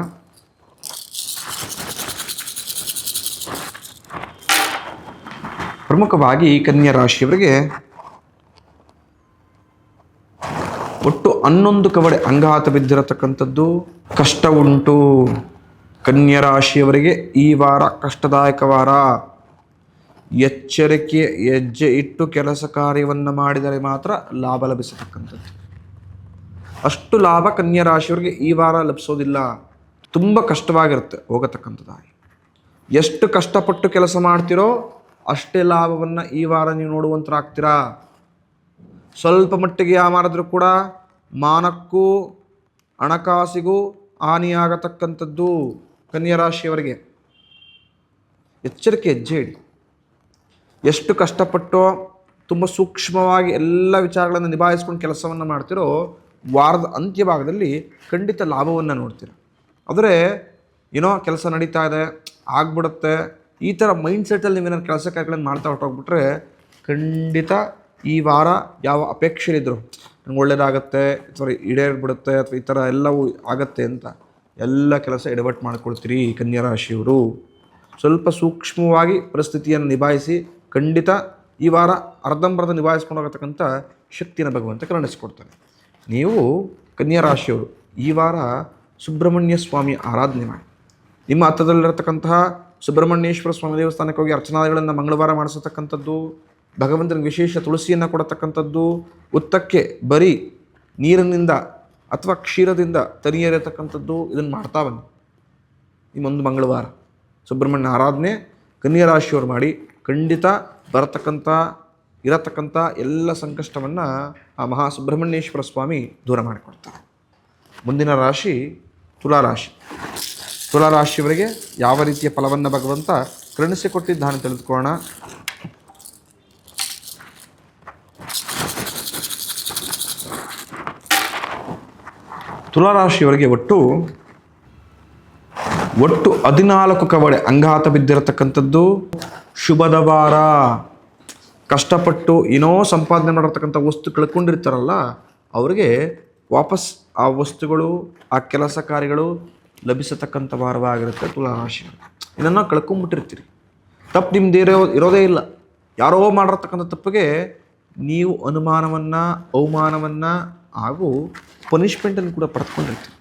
ಪ್ರಮುಖವಾಗಿ ಕನ್ಯಾ ರಾಶಿಯವರಿಗೆ ಒಟ್ಟು 11 ಕವಡೆ ಅಂಗಾತ ಬಿದ್ದಿರತಕ್ಕಂಥದ್ದು. ಕಷ್ಟ ಉಂಟು. ಕನ್ಯಾ ರಾಶಿಯವರಿಗೆ ಈ ವಾರ ಕಷ್ಟದಾಯಕ ವಾರ. ಎಚ್ಚರಿಕೆ ಹೆಜ್ಜೆ ಇಟ್ಟು ಕೆಲಸ ಕಾರ್ಯವನ್ನು ಮಾಡಿದರೆ ಮಾತ್ರ ಲಾಭ ಲಭಿಸತಕ್ಕಂಥದ್ದು. ಅಷ್ಟು ಲಾಭ ಕನ್ಯಾ ರಾಶಿಯವರಿಗೆ ಈ ವಾರ ಲಭಿಸೋದಿಲ್ಲ. ತುಂಬ ಕಷ್ಟವಾಗಿರುತ್ತೆ ಹೋಗತಕ್ಕಂಥದ್ದಾಗಿ. ಎಷ್ಟು ಕಷ್ಟಪಟ್ಟು ಕೆಲಸ ಮಾಡ್ತಿರೋ ಅಷ್ಟೇ ಲಾಭವನ್ನು ಈ ವಾರ ನೀವು ನೋಡುವಂತರಾಗ್ತೀರಾ. ಸ್ವಲ್ಪ ಮಟ್ಟಿಗೆ ಯಾಮಾರಿದ್ರೂ ಕೂಡ ಮಾನಕ್ಕೂ ಹಣಕಾಸಿಗೂ ಹಾನಿಯಾಗತಕ್ಕಂಥದ್ದು ಕನ್ಯಾ ರಾಶಿಯವರಿಗೆ. ಎಚ್ಚರಿಕೆ ಹೆಜ್ಜೆ ಇಡಿ. ಎಷ್ಟು ಕಷ್ಟಪಟ್ಟು ತುಂಬ ಸೂಕ್ಷ್ಮವಾಗಿ ಎಲ್ಲ ವಿಚಾರಗಳನ್ನು ನಿಭಾಯಿಸ್ಕೊಂಡು ಕೆಲಸವನ್ನು ಮಾಡ್ತಿರೋ ವಾರದ ಅಂತ್ಯಭಾಗದಲ್ಲಿ ಖಂಡಿತ ಲಾಭವನ್ನು ನೋಡ್ತೀರ. ಆದರೆ ಏನೋ ಕೆಲಸ ನಡೀತಾ ಇದೆ, ಆಗ್ಬಿಡುತ್ತೆ, ಈ ಥರ ಮೈಂಡ್ಸೆಟ್ಟಲ್ಲಿ ನೀವೇನಾದ್ರು ಕೆಲಸ ಕಾರ್ಯಗಳನ್ನು ಮಾಡ್ತಾ ಹೊರಟೋಗ್ಬಿಟ್ರೆ ಖಂಡಿತ ಈ ವಾರ ಯಾವ ಅಪೇಕ್ಷೆಗಳಿದ್ರು ನಂಗೆ ಒಳ್ಳೇದಾಗತ್ತೆ ಅಥವಾ ಈಡೇರ್ಬಿಡುತ್ತೆ ಅಥವಾ ಈ ಥರ ಎಲ್ಲವೂ ಆಗತ್ತೆ ಅಂತ ಎಲ್ಲ ಕೆಲಸ ಎಡವಟ್ಟು ಮಾಡ್ಕೊಳ್ತೀರಿ. ಕನ್ಯಾ ರಾಶಿಯವರು ಸ್ವಲ್ಪ ಸೂಕ್ಷ್ಮವಾಗಿ ಪರಿಸ್ಥಿತಿಯನ್ನು ನಿಭಾಯಿಸಿ ಖಂಡಿತ ಈ ವಾರ ಅರ್ಧಂಬರ್ಧ ನಿಭಾಯಿಸ್ಕೊಂಡು ಹೋಗತಕ್ಕಂಥ ಶಕ್ತಿಯನ್ನು ಭಗವಂತ ಕರುಣಿಸ್ಕೊಡ್ತಾನೆ. ನೀವು ಕನ್ಯಾ ರಾಶಿಯವರು ಈ ವಾರ ಸುಬ್ರಹ್ಮಣ್ಯ ಸ್ವಾಮಿ ಆರಾಧನೆ ಮಾಡಿ. ನಿಮ್ಮ ಹತ್ತಿರದಲ್ಲಿರತಕ್ಕಂತಹ ಸುಬ್ರಹ್ಮಣ್ಯೇಶ್ವರ ಸ್ವಾಮಿ ದೇವಸ್ಥಾನಕ್ಕೆ ಹೋಗಿ ಅರ್ಚನಾದಿಗಳನ್ನು ಮಂಗಳವಾರ ಮಾಡಿಸತಕ್ಕಂಥದ್ದು, ಭಗವಂತನಿಗೆ ವಿಶೇಷ ತುಳಸಿಯನ್ನು ಕೊಡತಕ್ಕಂಥದ್ದು, ಉತ್ತಕ್ಕೆ ಬರೀ ನೀರಿನಿಂದ ಅಥವಾ ಕ್ಷೀರದಿಂದ ತನಿಯರಿರತಕ್ಕಂಥದ್ದು, ಇದನ್ನು ಮಾಡ್ತಾ ಬನ್ನಿ. ನಿಮ್ಮೊಂದು ಮಂಗಳವಾರ ಸುಬ್ರಹ್ಮಣ್ಯ ಆರಾಧನೆ ಕನ್ಯಾ ರಾಶಿಯವರು ಮಾಡಿ ಖಂಡಿತ ಇರತಕ್ಕಂಥ ಎಲ್ಲ ಸಂಕಷ್ಟವನ್ನು ಆ ಮಹಾ ಸುಬ್ರಹ್ಮಣ್ಯೇಶ್ವರ ಸ್ವಾಮಿ ದೂರ ಮಾಡಿಕೊಡ್ತಾರೆ. ಮುಂದಿನ ರಾಶಿ ತುಲಾರಾಶಿ. ತುಲಾರಾಶಿಯವರಿಗೆ ಯಾವ ರೀತಿಯ ಫಲವನ್ನು ಭಗವಂತ ಕರುಣಿಸಿಕೊಟ್ಟಿದ್ದಾನೆ ತಿಳಿದುಕೊಳ್ಳೋಣ. ತುಲಾರಾಶಿಯವರಿಗೆ ಒಟ್ಟು 14 ಕವಡೆ ಅಂಗಾತ ಬಿದ್ದಿರತಕ್ಕಂಥದ್ದು ಶುಭದ ವಾರ. ಕಷ್ಟಪಟ್ಟು ಏನೋ ಸಂಪಾದನೆ ಮಾಡಿರ್ತಕ್ಕಂಥ ವಸ್ತು ಕಳ್ಕೊಂಡಿರ್ತಾರಲ್ಲ ಅವರಿಗೆ ವಾಪಸ್ ಆ ವಸ್ತುಗಳು ಆ ಕೆಲಸ ಕಾರ್ಯಗಳು ಲಭಿಸತಕ್ಕಂಥ ವಾರವಾಗಿರುತ್ತೆ ತುಲಾರಾಶಿ. ಇದನ್ನು ಕಳ್ಕೊಂಡ್ಬಿಟ್ಟಿರ್ತೀರಿ. ತಪ್ಪು ನಿಮ್ದು ಇರೋದೇ ಇಲ್ಲ. ಯಾರೋ ಮಾಡಿರ್ತಕ್ಕಂಥ ತಪ್ಪಿಗೆ ನೀವು ಅನುಮಾನವನ್ನು ಅವಮಾನವನ್ನು ಹಾಗೂ ಪನಿಷ್ಮೆಂಟನ್ನು ಕೂಡ ಪಡೆದುಕೊಂಡಿರ್ತೀರಿ.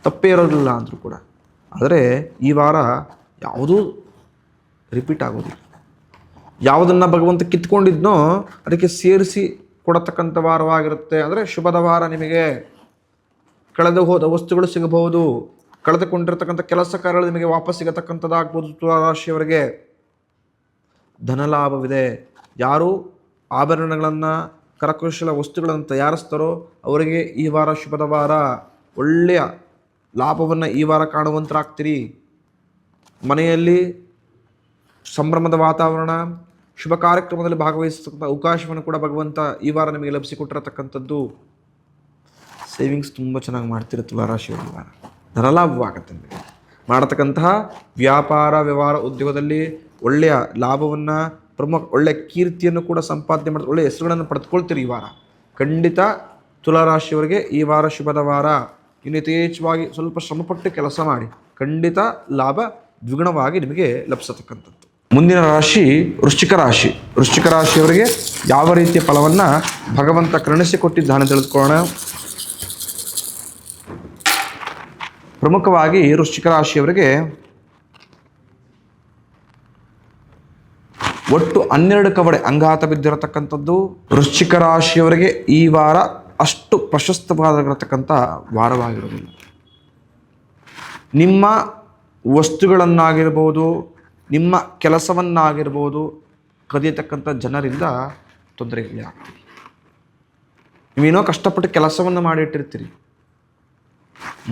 ತಪ್ಪೇ ಇರೋದಿಲ್ಲ ಅಂದರೂ ಕೂಡ. ಆದರೆ ಈ ವಾರ ಯಾವುದೂ ರಿಪೀಟ್ ಆಗೋದಿಲ್ಲ. ಯಾವುದನ್ನು ಭಗವಂತ ಕಿತ್ಕೊಂಡಿದ್ನೋ ಅದಕ್ಕೆ ಸೇರಿಸಿ ಕೊಡತಕ್ಕಂಥ ವಾರವಾಗಿರುತ್ತೆ. ಅಂದರೆ ಶುಭದ ವಾರ. ನಿಮಗೆ ಕಳೆದು ಹೋದ ವಸ್ತುಗಳು ಸಿಗಬಹುದು, ಕಳೆದುಕೊಂಡಿರ್ತಕ್ಕಂಥ ಕೆಲಸ ಕಾರ್ಯಗಳು ನಿಮಗೆ ವಾಪಸ್ ಸಿಗತಕ್ಕಂಥದ್ದಾಗ್ಬೋದು. ತುಲಾರಾಶಿಯವರಿಗೆ ಧನಲಾಭವಿದೆ. ಯಾರು ಆಭರಣಗಳನ್ನು ಕರಕುಶಲ ವಸ್ತುಗಳನ್ನು ತಯಾರಿಸ್ತಾರೋ ಅವರಿಗೆ ಈ ವಾರ ಶುಭದ ವಾರ. ಒಳ್ಳೆಯ ಲಾಭವನ್ನು ಈ ವಾರ ಕಾಣುವಂತರಾಗ್ತೀರಿ. ಮನೆಯಲ್ಲಿ ಸಂಭ್ರಮದ ವಾತಾವರಣ, ಶುಭ ಕಾರ್ಯಕ್ರಮದಲ್ಲಿ ಭಾಗವಹಿಸತಕ್ಕಂಥ ಅವಕಾಶವನ್ನು ಕೂಡ ಭಗವಂತ ಈ ವಾರ ನಿಮಗೆ ಲಭಿಸಿಕೊಟ್ಟಿರತಕ್ಕಂಥದ್ದು. ಸೇವಿಂಗ್ಸ್ ತುಂಬ ಚೆನ್ನಾಗಿ ಮಾಡ್ತೀರ ತುಲಾರಾಶಿಯವರು. ಈ ವಾರ ಧನಲಾಭವಾಗುತ್ತೆ. ನಿಮಗೆ ಮಾಡತಕ್ಕಂತಹ ವ್ಯಾಪಾರ ವ್ಯವಹಾರ ಉದ್ಯೋಗದಲ್ಲಿ ಒಳ್ಳೆಯ ಲಾಭವನ್ನು ಒಳ್ಳೆಯ ಕೀರ್ತಿಯನ್ನು ಕೂಡ ಸಂಪಾದನೆ ಮಾಡಿ ಒಳ್ಳೆಯ ಹೆಸರುಗಳನ್ನು ಪಡೆದುಕೊಳ್ತೀರಿ ಈ ವಾರ. ಖಂಡಿತ ತುಲಾರಾಶಿಯವರಿಗೆ ಈ ವಾರ ಶುಭದ ವಾರ. ಇನ್ನು ಯಥೇಚ್ಛವಾಗಿ ಸ್ವಲ್ಪ ಶ್ರಮಪಟ್ಟು ಕೆಲಸ ಮಾಡಿ ಖಂಡಿತ ಲಾಭ ದ್ವಿಗುಣವಾಗಿ ನಿಮಗೆ ಲಭಿಸತಕ್ಕಂಥದ್ದು. ಮುಂದಿನ ರಾಶಿ ವೃಶ್ಚಿಕ ರಾಶಿ. ವೃಶ್ಚಿಕ ರಾಶಿಯವರಿಗೆ ಯಾವ ರೀತಿಯ ಫಲವನ್ನು ಭಗವಂತ ಕರುಣಿಸಿಕೊಟ್ಟಿದ್ದಾನೆ ತಿಳಿದುಕೊಳ್ಳೋಣ. ಪ್ರಮುಖವಾಗಿ ವೃಶ್ಚಿಕ ರಾಶಿಯವರಿಗೆ ಒಟ್ಟು 12 ಕವಡೆ ಅಂಗಾತ ಬಿದ್ದಿರತಕ್ಕಂಥದ್ದು. ವೃಶ್ಚಿಕ ರಾಶಿಯವರಿಗೆ ಈ ವಾರ ಅಷ್ಟು ಪ್ರಶಸ್ತವಾಗಿರತಕ್ಕಂಥ ವಾರವಾಗಿರುವುದಿಲ್ಲ. ನಿಮ್ಮ ವಸ್ತುಗಳನ್ನಾಗಿರ್ಬೋದು, ನಿಮ್ಮ ಕೆಲಸವನ್ನಾಗಿರ್ಬೋದು ಕದಿಯತಕ್ಕಂಥ ಜನರಿಂದ ತೊಂದರೆಗಳೇ ಆಗ್ತದೆ. ನೀವೇನೋ ಕಷ್ಟಪಟ್ಟು ಕೆಲಸವನ್ನು ಮಾಡಿಟ್ಟಿರ್ತೀರಿ,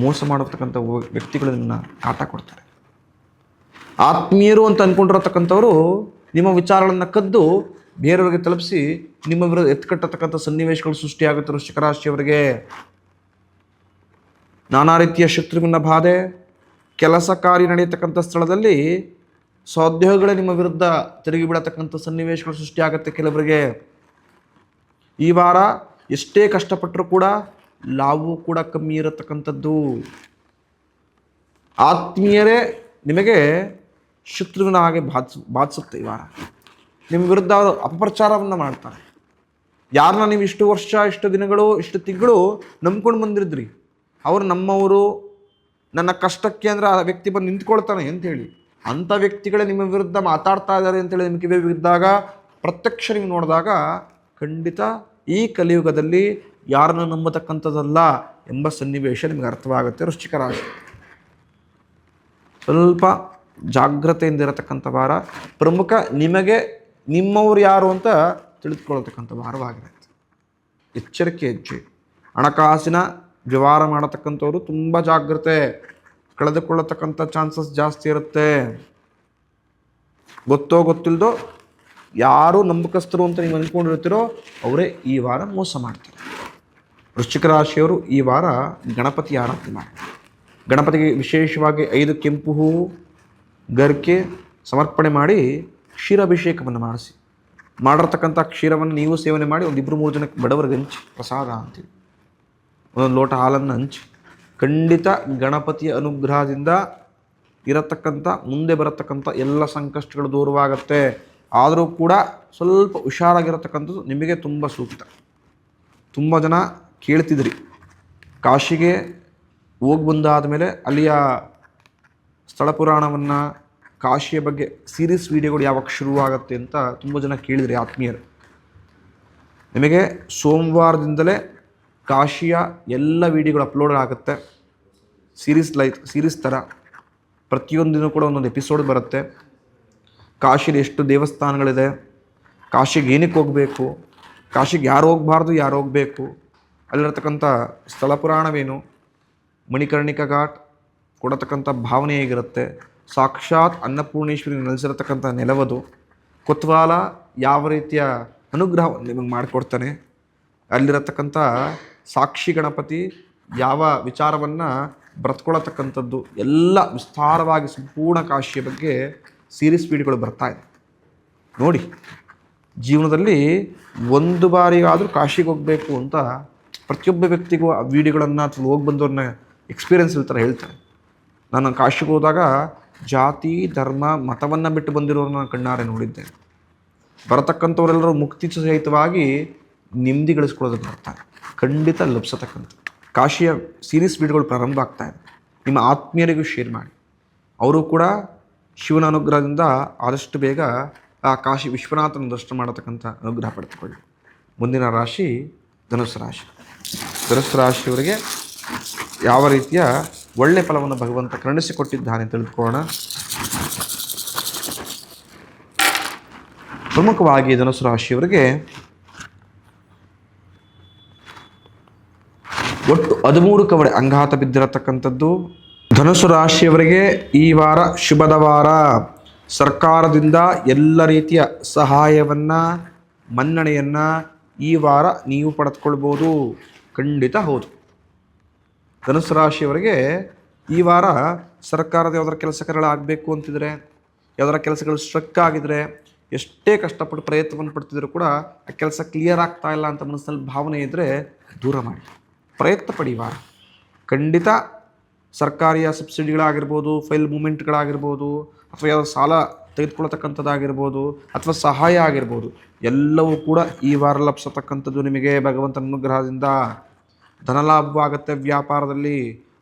ಮೋಸ ಮಾಡತಕ್ಕಂಥ ವ್ಯಕ್ತಿಗಳು ನಿಮ್ಮನ್ನ ಕಾಟ ಕೊಡ್ತಾರೆ. ಆತ್ಮೀಯರು ಅಂತ ಅಂದ್ಕೊಂಡಿರತಕ್ಕಂಥವರು ನಿಮ್ಮ ವಿಚಾರಗಳನ್ನು ಕದ್ದು ಬೇರೆಯವರಿಗೆ ತಲುಪಿಸಿ ನಿಮ್ಮ ವಿರುದ್ಧ ಎತ್ಕಟ್ಟತಕ್ಕಂಥ ಸನ್ನಿವೇಶಗಳು ಸೃಷ್ಟಿಯಾಗುತ್ತೆ. ವೃಶ್ಚಿಕ ರಾಶಿಯವರಿಗೆ ನಾನಾ ರೀತಿಯ ಶತ್ರುವಿನ ಬಾಧೆ, ಕೆಲಸ ಕಾರ್ಯ ನಡೆಯತಕ್ಕಂಥ ಸ್ಥಳದಲ್ಲಿ ಸಹೋದ್ಯೋಗಿಗಳೇ ನಿಮ್ಮ ವಿರುದ್ಧ ತಿರುಗಿ ಬೀಳತಕ್ಕಂಥ ಸನ್ನಿವೇಶಗಳು ಸೃಷ್ಟಿಯಾಗುತ್ತೆ. ಕೆಲವರಿಗೆ ಈ ವಾರ ಎಷ್ಟೇ ಕಷ್ಟಪಟ್ಟರೂ ಕೂಡ ಲಾಭವೂ ಕೂಡ ಕಮ್ಮಿ ಇರತಕ್ಕಂಥದ್ದು. ಆತ್ಮೀಯರೇ ನಿಮಗೆ ಶತ್ರುವಿನ ಹಾಗೆ ಬಾಧಿಸುತ್ತೆ. ಈ ವಾರ ನಿಮ್ಮ ವಿರುದ್ಧ ಅವರು ಅಪಪ್ರಚಾರವನ್ನು ಮಾಡ್ತಾರೆ. ಯಾರನ್ನ ನೀವು ಇಷ್ಟು ವರ್ಷ, ಇಷ್ಟು ದಿನಗಳು, ಇಷ್ಟು ತಿಂಗಳು ನಂಬ್ಕೊಂಡು ಬಂದಿರಿದ್ರಿ, ಅವರು ನಮ್ಮವರು, ನನ್ನ ಕಷ್ಟಕ್ಕೆ ಅಂದರೆ ಆ ವ್ಯಕ್ತಿ ಬಂದು ನಿಂತ್ಕೊಳ್ತಾನೆ ಅಂಥೇಳಿ ಅಂಥ ವ್ಯಕ್ತಿಗಳೇ ನಿಮ್ಮ ವಿರುದ್ಧ ಮಾತಾಡ್ತಾ ಇದ್ದಾರೆ ಅಂತೇಳಿ ನಿಮಗೆ ಕಿವಿ ಬಿದ್ದಾಗ, ಪ್ರತ್ಯಕ್ಷ ನೀವು ನೋಡಿದಾಗ ಖಂಡಿತ ಈ ಕಲಿಯುಗದಲ್ಲಿ ಯಾರನ್ನು ನಂಬತಕ್ಕಂಥದ್ದಲ್ಲ ಎಂಬ ಸನ್ನಿವೇಶ ನಿಮಗೆ ಅರ್ಥವಾಗುತ್ತೆ. ವೃಶ್ಚಿಕ ರಾಶಿ ಸ್ವಲ್ಪ ಜಾಗ್ರತೆಯಿಂದ ಇರತಕ್ಕಂಥ ವಾರ. ಪ್ರಮುಖ ನಿಮಗೆ ನಿಮ್ಮವರು ಯಾರು ಅಂತ ತಿಳಿದುಕೊಳ್ಳತಕ್ಕಂಥ ವಾರವಾಗಿರುತ್ತೆ. ಎಚ್ಚರಿಕೆ ಹೆಜ್ಜೆ. ಹಣಕಾಸಿನ ವ್ಯವಹಾರ ಮಾಡತಕ್ಕಂಥವ್ರು ತುಂಬ ಜಾಗ್ರತೆ. ಕಳೆದುಕೊಳ್ಳತಕ್ಕಂಥ ಚಾನ್ಸಸ್ ಜಾಸ್ತಿ ಇರುತ್ತೆ. ಗೊತ್ತೋ ಗೊತ್ತಿಲ್ಲದೋ ಯಾರು ನಂಬಿಕಸ್ಥರು ಅಂತ ನೀವು ಅಂದ್ಕೊಂಡಿರ್ತೀರೋ ಅವರೇ ಈ ವಾರ ಮೋಸ ಮಾಡ್ತಾರೆ. ವೃಶ್ಚಿಕ ರಾಶಿಯವರು ಈ ವಾರ ಗಣಪತಿ ಆರಾಧನೆ ಮಾಡಿ. ಗಣಪತಿಗೆ ವಿಶೇಷವಾಗಿ 5 ಕೆಂಪು ಹೂವು, ಗರಿಕೆ, ಸಮರ್ಪಣೆ ಮಾಡಿ ಕ್ಷೀರಾಭಿಷೇಕವನ್ನು ಮಾಡಿರ್ತಕ್ಕಂಥ ಕ್ಷೀರವನ್ನು ನೀವು ಸೇವನೆ ಮಾಡಿ ಒಂದು 2-3 ಜನಕ್ಕೆ ಬಡವರಿಗೆ ಹಂಚಿ, ಪ್ರಸಾದ ಅಂತೀವಿ. ಒಂದೊಂದು ಲೋಟ ಹಾಲನ್ನು ಹಂಚಿ. ಖಂಡಿತ ಗಣಪತಿಯ ಅನುಗ್ರಹದಿಂದ ಇರತಕ್ಕಂಥ ಮುಂದೆ ಬರತಕ್ಕಂಥ ಎಲ್ಲ ಸಂಕಷ್ಟಗಳು ದೂರವಾಗುತ್ತೆ. ಆದರೂ ಕೂಡ ಸ್ವಲ್ಪ ಹುಷಾರಾಗಿರತಕ್ಕಂಥದ್ದು ನಿಮಗೆ ತುಂಬ ಸೂಕ್ತ. ತುಂಬ ಜನ ಕೇಳ್ತಿದ್ರಿ, ಕಾಶಿಗೆ ಹೋಗಿ ಬಂದಾದ ಮೇಲೆ ಅಲ್ಲಿಯ ಸ್ಥಳ ಪುರಾಣವನ್ನು, ಕಾಶಿಯ ಬಗ್ಗೆ ಸೀರೀಸ್ ವಿಡಿಯೋಗಳು ಯಾವಾಗ ಶುರುವಾಗುತ್ತೆ ಅಂತ ತುಂಬ ಜನ ಕೇಳಿದ್ರಿ ಆತ್ಮೀಯರು. ನಿಮಗೆ ಸೋಮವಾರದಿಂದಲೇ ಕಾಶಿಯ ಎಲ್ಲ ವಿಡಿಯೋಗಳು ಅಪ್ಲೋಡ್ ಆಗುತ್ತೆ. ಸೀರೀಸ್ ಥರ ಪ್ರತಿಯೊಂದಿನೂ ಕೂಡ ಒಂದೊಂದು ಎಪಿಸೋಡ್ ಬರುತ್ತೆ. ಕಾಶಿಲಿ ಎಷ್ಟು ದೇವಸ್ಥಾನಗಳಿದೆ, ಕಾಶಿಗೆ ಏನಕ್ಕೆ ಹೋಗಬೇಕು, ಕಾಶಿಗೆ ಯಾರು ಹೋಗಬಾರ್ದು, ಯಾರು ಹೋಗಬೇಕು, ಅಲ್ಲಿರತಕ್ಕಂಥ ಸ್ಥಳ ಪುರಾಣವೇನು, ಮಣಿಕರ್ಣಿಕಾ ಘಾಟ್ ಕೊಡತಕ್ಕಂಥ ಭಾವನೆ ಹೇಗಿರುತ್ತೆ, ಸಾಕ್ಷಾತ್ ಅನ್ನಪೂರ್ಣೇಶ್ವರಿ ನೆಲೆಸಿರತಕ್ಕಂಥ ನೆಲವದು, ಕೊತ್ವಾಲ ಯಾವ ರೀತಿಯ ಅನುಗ್ರಹವನ್ನು ನಿಮಗೆ ಮಾಡಿಕೊಡ್ತಾನೆ, ಅಲ್ಲಿರತಕ್ಕಂಥ ಸಾಕ್ಷಿ ಗಣಪತಿ ಯಾವ ವಿಚಾರವನ್ನು ಬರೆದುಕೊಳ್ಳತಕ್ಕಂಥದ್ದು ಎಲ್ಲ ವಿಸ್ತಾರವಾಗಿ ಸಂಪೂರ್ಣ ಕಾಶಿಯ ಬಗ್ಗೆ ಸೀರೀಸ್ ವಿಡಿಯೋಗಳು ಬರ್ತಾಯಿದೆ. ನೋಡಿ, ಜೀವನದಲ್ಲಿ ಒಂದು ಬಾರಿಗಾದರೂ ಕಾಶಿಗೆ ಹೋಗಬೇಕು ಅಂತ ಪ್ರತಿಯೊಬ್ಬ ವ್ಯಕ್ತಿಗೂ ಆ ವಿಡಿಯೋಗಳನ್ನು ಅಥವಾ ಹೋಗಿ ಬಂದವ್ರನ್ನ ಎಕ್ಸ್ಪೀರಿಯೆನ್ಸ್ ಥರ ಹೇಳ್ತಾರೆ. ನಾನು ಕಾಶಿಗೆ ಹೋದಾಗ ಜಾತಿ ಧರ್ಮ ಮತವನ್ನು ಬಿಟ್ಟು ಬಂದಿರೋರನ್ನ ನಾನು ಕಣ್ಣಾರೆ ನೋಡಿದ್ದೆ. ಬರತಕ್ಕಂಥವರೆಲ್ಲರೂ ಮುಕ್ತಿ ಸಹಿತವಾಗಿ ನೆಮ್ಮದಿ ಗಳಿಸ್ಕೊಳ್ಳೋದಕ್ಕೆ ಬರ್ತಾರೆ. ಖಂಡಿತ ಲಭಿಸತಕ್ಕಂಥ ಕಾಶಿಯ ಸೀರೀಸ್ ವಿಡಿಯೋಗಳು ಪ್ರಾರಂಭ ಆಗ್ತಾಯಿದೆ. ನಿಮ್ಮ ಆತ್ಮೀಯರಿಗೂ ಶೇರ್ ಮಾಡಿ. ಅವರು ಕೂಡ ಶಿವನ ಅನುಗ್ರಹದಿಂದ ಆದಷ್ಟು ಬೇಗ ಆ ಕಾಶಿ ವಿಶ್ವನಾಥನ ದರ್ಶನ ಮಾಡತಕ್ಕಂಥ ಅನುಗ್ರಹ ಪಡೆದುಕೊಳ್ಳಿ. ಮುಂದಿನ ರಾಶಿ ಧನುಸ್ಸು ರಾಶಿ. ಧನುಸ್ಸು ರಾಶಿಯವರಿಗೆ ಯಾವ ರೀತಿಯ ಒಳ್ಳೆ ಫಲವನ್ನು ಭಗವಂತ ಕರುಣಿಸಿಕೊಟ್ಟಿದ್ದಾನೆ ತಿಳಿದುಕೊಳ್ಳೋಣ. ಪ್ರಮುಖವಾಗಿ ಧನುಸ್ಸು ರಾಶಿಯವರಿಗೆ ಒಟ್ಟು 13 ಕವಡೆ ಅಂಗಾತ ಬಿದ್ದಿರತಕ್ಕಂಥದ್ದು. ಧನುಸ್ಸು ರಾಶಿಯವರಿಗೆ ಈ ವಾರ ಶುಭದ ವಾರ. ಸರ್ಕಾರದಿಂದ ಎಲ್ಲ ರೀತಿಯ ಸಹಾಯವನ್ನು, ಮನ್ನಣೆಯನ್ನು ಈ ವಾರ ನೀವು ಪಡೆದುಕೊಳ್ಬೋದು. ಖಂಡಿತ ಹೌದು. ಧನುಸ್ಸು ರಾಶಿಯವರಿಗೆ ಈ ವಾರ ಸರ್ಕಾರದ ಯಾವ್ದಾರ ಕೆಲಸ ಕಾರ್ಯಗಳಾಗಬೇಕು ಅಂತಿದ್ರೆ, ಯಾವ್ದಾರ ಕೆಲಸಗಳು ಸ್ಟ್ರಕ್ ಆಗಿದ್ರೆ, ಎಷ್ಟೇ ಕಷ್ಟಪಟ್ಟು ಪ್ರಯತ್ನವನ್ನು ಪಡ್ತಿದ್ರು ಕೂಡ ಆ ಕೆಲಸ ಕ್ಲಿಯರ್ ಆಗ್ತಾ ಇಲ್ಲ ಅಂತ ಮನಸ್ಸಿನಲ್ಲಿ ಭಾವನೆ ಇದ್ದರೆ ದೂರ ಮಾಡಿ, ಪ್ರಯತ್ನ ಪಡಿ. ವಾರ ಖಂಡಿತ ಸರ್ಕಾರಿಯ ಸಬ್ಸಿಡಿಗಳಾಗಿರ್ಬೋದು, ಫೈಲ್ ಮೂಮೆಂಟ್ಗಳಾಗಿರ್ಬೋದು, ಅಥವಾ ಯಾವುದೋ ಸಾಲ ತೆಗೆದುಕೊಳ್ತಕ್ಕಂಥದ್ದಾಗಿರ್ಬೋದು, ಅಥವಾ ಸಹಾಯ ಆಗಿರ್ಬೋದು, ಎಲ್ಲವೂ ಕೂಡ ಈ ವಾರ ಲಭಿಸತಕ್ಕಂಥದ್ದು. ನಿಮಗೆ ಭಗವಂತನ ಅನುಗ್ರಹದಿಂದ ಧನಲಾಭವಾಗುತ್ತೆ. ವ್ಯಾಪಾರದಲ್ಲಿ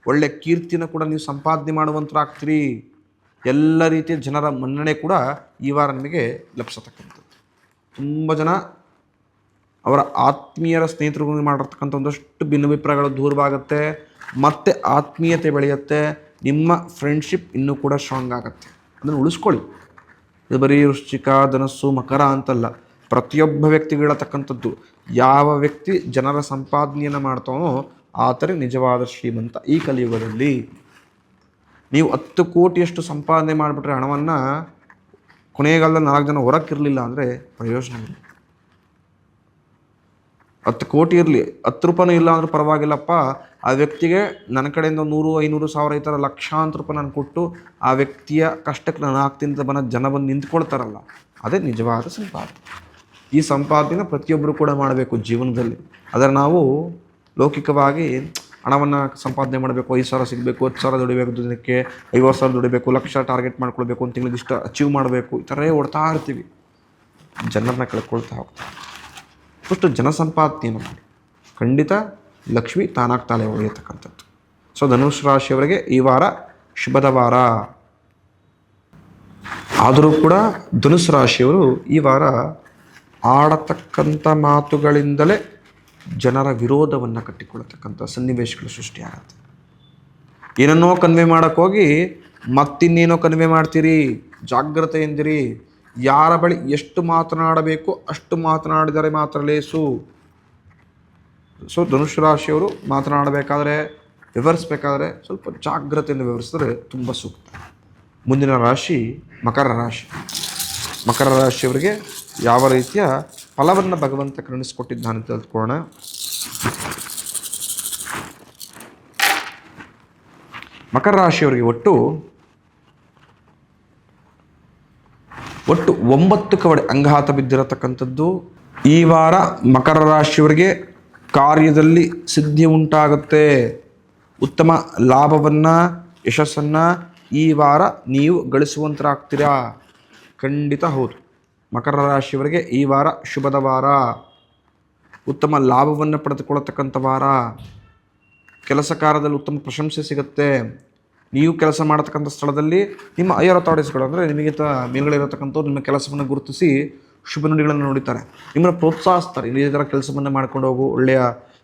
ಒಳ್ಳೆ ಕೀರ್ತಿನ ಕೂಡ ನೀವು ಸಂಪಾದನೆ ಮಾಡುವಂತರಾಗ್ತೀರಿ. ಎಲ್ಲ ರೀತಿಯ ಜನರ ಮನ್ನಣೆ ಕೂಡ ಈ ವಾರ ನಿಮಗೆ ಲಭಿಸತಕ್ಕಂಥದ್ದು. ತುಂಬ ಜನ ಅವರ ಆತ್ಮೀಯರ ಸ್ನೇಹಿತರು ಮಾಡಿರ್ತಕ್ಕಂಥ ಒಂದಷ್ಟು ಭಿನ್ನಾಭಿಪ್ರಾಯಗಳು ದೂರವಾಗುತ್ತೆ, ಮತ್ತು ಆತ್ಮೀಯತೆ ಬೆಳೆಯುತ್ತೆ. ನಿಮ್ಮ ಫ್ರೆಂಡ್ಶಿಪ್ ಇನ್ನೂ ಕೂಡ ಸ್ಟ್ರಾಂಗ್ ಆಗುತ್ತೆ. ಅದನ್ನು ಉಳಿಸ್ಕೊಳ್ಳಿ. ಇದು ಬರೀ ವೃಶ್ಚಿಕ, ಧನಸ್ಸು, ಮಕರ ಅಂತಲ್ಲ, ಪ್ರತಿಯೊಬ್ಬ ವ್ಯಕ್ತಿಗೆ ಹೇಳತಕ್ಕಂಥದ್ದು. ಯಾವ ವ್ಯಕ್ತಿ ಜನರ ಸಂಪಾದನೆಯನ್ನು ಮಾಡ್ತಾನೋ ಆತನೇ ನಿಜವಾದ ಶ್ರೀಮಂತ. ಈ ಕಲಿಯುಗದಲ್ಲಿ ನೀವು 10 ಕೋಟಿಯಷ್ಟು ಸಂಪಾದನೆ ಮಾಡಿಬಿಟ್ರೆ ಹಣವನ್ನು ಕೊನೆಗಾಲದಲ್ಲಿ 4 ಜನ ಹೊರಕ್ಕಿರಲಿಲ್ಲ ಅಂದರೆ ಪ್ರಯೋಜನವಿಲ್ಲ. 10 ಕೋಟಿ ಇರಲಿ, 10 ರೂಪಾಯಿ ಇಲ್ಲ ಅಂದರೂ ಪರವಾಗಿಲ್ಲಪ್ಪ, ಆ ವ್ಯಕ್ತಿಗೆ ನನ್ನ ಕಡೆಯಿಂದ 100, 500, 1000 ಈ ಥರ ಲಕ್ಷಾಂತರ ರೂಪಾಯಿ ನಾನು ಕೊಟ್ಟು ಆ ವ್ಯಕ್ತಿಯ ಕಷ್ಟಕ್ಕೆ ನಾನು ಆಗ್ತಿಂತ ಜನ ಬಂದು ನಿಂತ್ಕೊಳ್ತಾರಲ್ಲ, ಅದೇ ನಿಜವಾದ ಸಂಪಾದನೆ. ಈ ಸಂಪಾದನೆ ಪ್ರತಿಯೊಬ್ಬರು ಕೂಡ ಮಾಡಬೇಕು ಜೀವನದಲ್ಲಿ. ಆದರೆ ನಾವು ಲೌಕಿಕವಾಗಿ ಹಣವನ್ನು ಸಂಪಾದನೆ ಮಾಡಬೇಕು, 5,000 ಸಿಗಬೇಕು, 10,000 ದುಡಿಬೇಕು, ದಿನಕ್ಕೆ 50,000 ದುಡಿಬೇಕು, ಲಕ್ಷ ಟಾರ್ಗೆಟ್ ಮಾಡ್ಕೊಳ್ಬೇಕು, ಒಂದು ತಿಂಗಳಿಗೆ ಇಷ್ಟ ಅಚೀವ್ ಮಾಡಬೇಕು, ಈ ಥರ ಓಡ್ತಾ ಇರ್ತೀವಿ, ಜನರನ್ನ ಕಳ್ಕೊಳ್ತಾ ಹೋಗ್ತೀವಿ. ಫಸ್ಟ್ ಜನ ಸಂಪಾದನೆಯನ್ನು ಮಾಡಿ, ಖಂಡಿತ ಲಕ್ಷ್ಮಿ ತಾನಾಗ್ತಾಳೆ ಒಳ್ಳೆಯತಕ್ಕಂಥದ್ದು. ಸೊ ಧನುಸ್ಸು ರಾಶಿಯವರಿಗೆ ಈ ವಾರ ಶುಭದ ವಾರ. ಆದರೂ ಕೂಡ ಧನುಸ್ಸು ರಾಶಿಯವರು ಈ ವಾರ ಆಡತಕ್ಕಂಥ ಮಾತುಗಳಿಂದಲೇ ಜನರ ವಿರೋಧವನ್ನು ಕಟ್ಟಿಕೊಳ್ಳತಕ್ಕಂಥ ಸನ್ನಿವೇಶಗಳು ಸೃಷ್ಟಿಯಾಗುತ್ತೆ. ಏನನ್ನೋ ಕನ್ವೆ ಮಾಡೋಕ್ಕೋಗಿ ಮತ್ತಿನ್ನೇನೋ ಕನ್ವೆ ಮಾಡ್ತೀರಿ. ಜಾಗ್ರತೆ ಎಂದಿರಿ. ಯಾರ ಬಳಿ ಎಷ್ಟು ಮಾತನಾಡಬೇಕು ಅಷ್ಟು ಮಾತನಾಡಿದರೆ ಮಾತ್ರ ಲೇಸು. ಸೊ ಧನುಸ್ಸು ರಾಶಿಯವರು ಮಾತನಾಡಬೇಕಾದ್ರೆ, ವಿವರಿಸಬೇಕಾದ್ರೆ ಸ್ವಲ್ಪ ಜಾಗ್ರತೆಯಿಂದ ವಿವರಿಸಿದ್ರೆ ತುಂಬ ಸೂಕ್ತ. ಮುಂದಿನ ರಾಶಿ ಮಕರ ರಾಶಿ. ಮಕರ ರಾಶಿಯವರಿಗೆ ಯಾವ ರೀತಿಯ ಫಲವನ್ನು ಭಗವಂತ ಕರುಣಿಸಿಕೊಟ್ಟಿದ್ದಾನೆ ಅಂತ ತಿಳ್ಕೊಳ್ಳೋಣ. ಮಕರ ರಾಶಿಯವರಿಗೆ ಒಟ್ಟು ಒಟ್ಟು 9 ಕವಡೆ ಅಂಗಾತ ಬಿದ್ದಿರತಕ್ಕಂಥದ್ದು. ಈ ವಾರ ಮಕರ ರಾಶಿಯವರಿಗೆ ಕಾರ್ಯದಲ್ಲಿ ಸಿದ್ಧಿ ಉಂಟಾಗುತ್ತೆ. ಉತ್ತಮ ಲಾಭವನ್ನು, ಯಶಸ್ಸನ್ನು ಈ ವಾರ ನೀವು ಗಳಿಸುವಂತರಾಗ್ತೀರಾ. ಖಂಡಿತ ಹೌದು. ಮಕರ ರಾಶಿಯವರಿಗೆ ಈ ವಾರ ಶುಭದ ವಾರ. ಉತ್ತಮ ಲಾಭವನ್ನು ಪಡೆದುಕೊಳ್ಳತಕ್ಕಂಥ ವಾರ. ಕೆಲಸ ಕಾರ್ಯದಲ್ಲಿ ಉತ್ತಮ ಪ್ರಶಂಸೆ ಸಿಗುತ್ತೆ. ನೀವು ಕೆಲಸ ಮಾಡತಕ್ಕಂಥ ಸ್ಥಳದಲ್ಲಿ ನಿಮ್ಮ ಹೈಯರ್ ಅಥಾರಿಟೀಸ್ಗಳು ಅಂದರೆ ನಿಮಗಿಂತ ಮೇಲ್ಗಡೆ ಇರತಕ್ಕಂಥವ್ರು ನಿಮ್ಮ ಕೆಲಸವನ್ನು ಗುರುತಿಸಿ ಶುಭ ನುಡಿಗಳನ್ನು ನುಡಿತಾರೆ, ನಿಮ್ಮನ್ನು ಪ್ರೋತ್ಸಾಹಿಸ್ತಾರೆ. ಇದೇ ಥರ ಕೆಲಸವನ್ನು ಮಾಡ್ಕೊಂಡು ಹೋಗು, ಒಳ್ಳೆಯ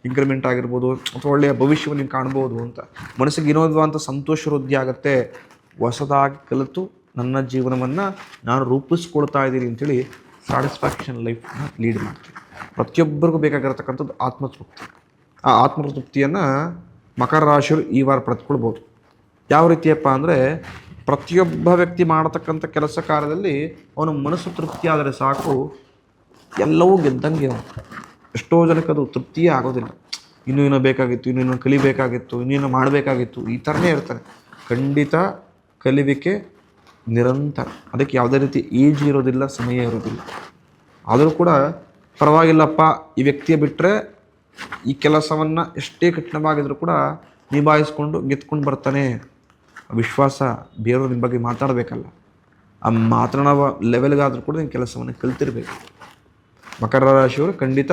ಇಂಕ್ರಿಮೆಂಟ್ ಆಗಿರ್ಬೋದು ಅಥವಾ ಒಳ್ಳೆಯ ಭವಿಷ್ಯವನ್ನು ನೀವು ಕಾಣ್ಬೋದು ಅಂತ ಮನಸ್ಸಿಗೆ ಇರೋದು ಸಂತೋಷ ವೃದ್ಧಿ ಆಗುತ್ತೆ. ಹೊಸದಾಗಿ ಕಲಿತು ನನ್ನ ಜೀವನವನ್ನು ನಾನು ರೂಪಿಸ್ಕೊಳ್ತಾ ಇದ್ದೀನಿ ಅಂತೇಳಿ ಸ್ಯಾಟಿಸ್ಫ್ಯಾಕ್ಷನ್ ಲೈಫ್ನ ಲೀಡ್ ಮಾಡ್ತೀನಿ. ಪ್ರತಿಯೊಬ್ಬರಿಗೂ ಬೇಕಾಗಿರತಕ್ಕಂಥದ್ದು ಆತ್ಮತೃಪ್ತಿ. ಆ ಆತ್ಮತೃಪ್ತಿಯನ್ನು ಮಕರ ರಾಶಿಯವರು ಈ ವಾರ ಪಡೆದುಕೊಳ್ಬೋದು. ಯಾವ ರೀತಿಯಪ್ಪ ಅಂದರೆ, ಪ್ರತಿಯೊಬ್ಬ ವ್ಯಕ್ತಿ ಮಾಡತಕ್ಕಂಥ ಕೆಲಸ ಕಾರ್ಯದಲ್ಲಿ ಅವನ ಮನಸ್ಸು ತೃಪ್ತಿ ಆದರೆ ಸಾಕು, ಎಲ್ಲವೂ ಗೆದ್ದಂಗೆ. ಎಷ್ಟೋ ಜನಕ್ಕೆ ಅದು ತೃಪ್ತಿಯೇ ಆಗೋದಿಲ್ಲ. ಇನ್ನೂ ಬೇಕಾಗಿತ್ತು, ಇನ್ನೇನೋ ಕಲಿಬೇಕಾಗಿತ್ತು, ಇನ್ನೇನೋ ಮಾಡಬೇಕಾಗಿತ್ತು, ಈ ಥರನೇ ಇರ್ತಾರೆ. ಖಂಡಿತ ಕಲಿವಿಕೆ ನಿರಂತರ. ಅದಕ್ಕೆ ಯಾವುದೇ ರೀತಿ ಏಜ್ ಇರೋದಿಲ್ಲ, ಸಮಯ ಇರೋದಿಲ್ಲ. ಆದರೂ ಕೂಡ ಪರವಾಗಿಲ್ಲಪ್ಪ, ಈ ವ್ಯಕ್ತಿಯ ಬಿಟ್ಟರೆ ಈ ಕೆಲಸವನ್ನು ಎಷ್ಟೇ ಕಠಿಣವಾಗಿದ್ರೂ ಕೂಡ ನಿಭಾಯಿಸ್ಕೊಂಡು ಗೆದ್ಕೊಂಡು ಬರ್ತಾನೆ. ವಿಶ್ವಾಸ, ಬೇರೆಯವ್ರು ನಿಮ್ಮ ಬಗ್ಗೆ ಮಾತಾಡಬೇಕಲ್ಲ, ಆ ಮಾತನಾಡುವ ಲೆವೆಲ್ಗಾದರೂ ಕೂಡ ನೀವು ಕೆಲಸವನ್ನು ಕಲ್ತಿರ್ಬೇಕು. ಮಕರ ರಾಶಿಯವರು ಖಂಡಿತ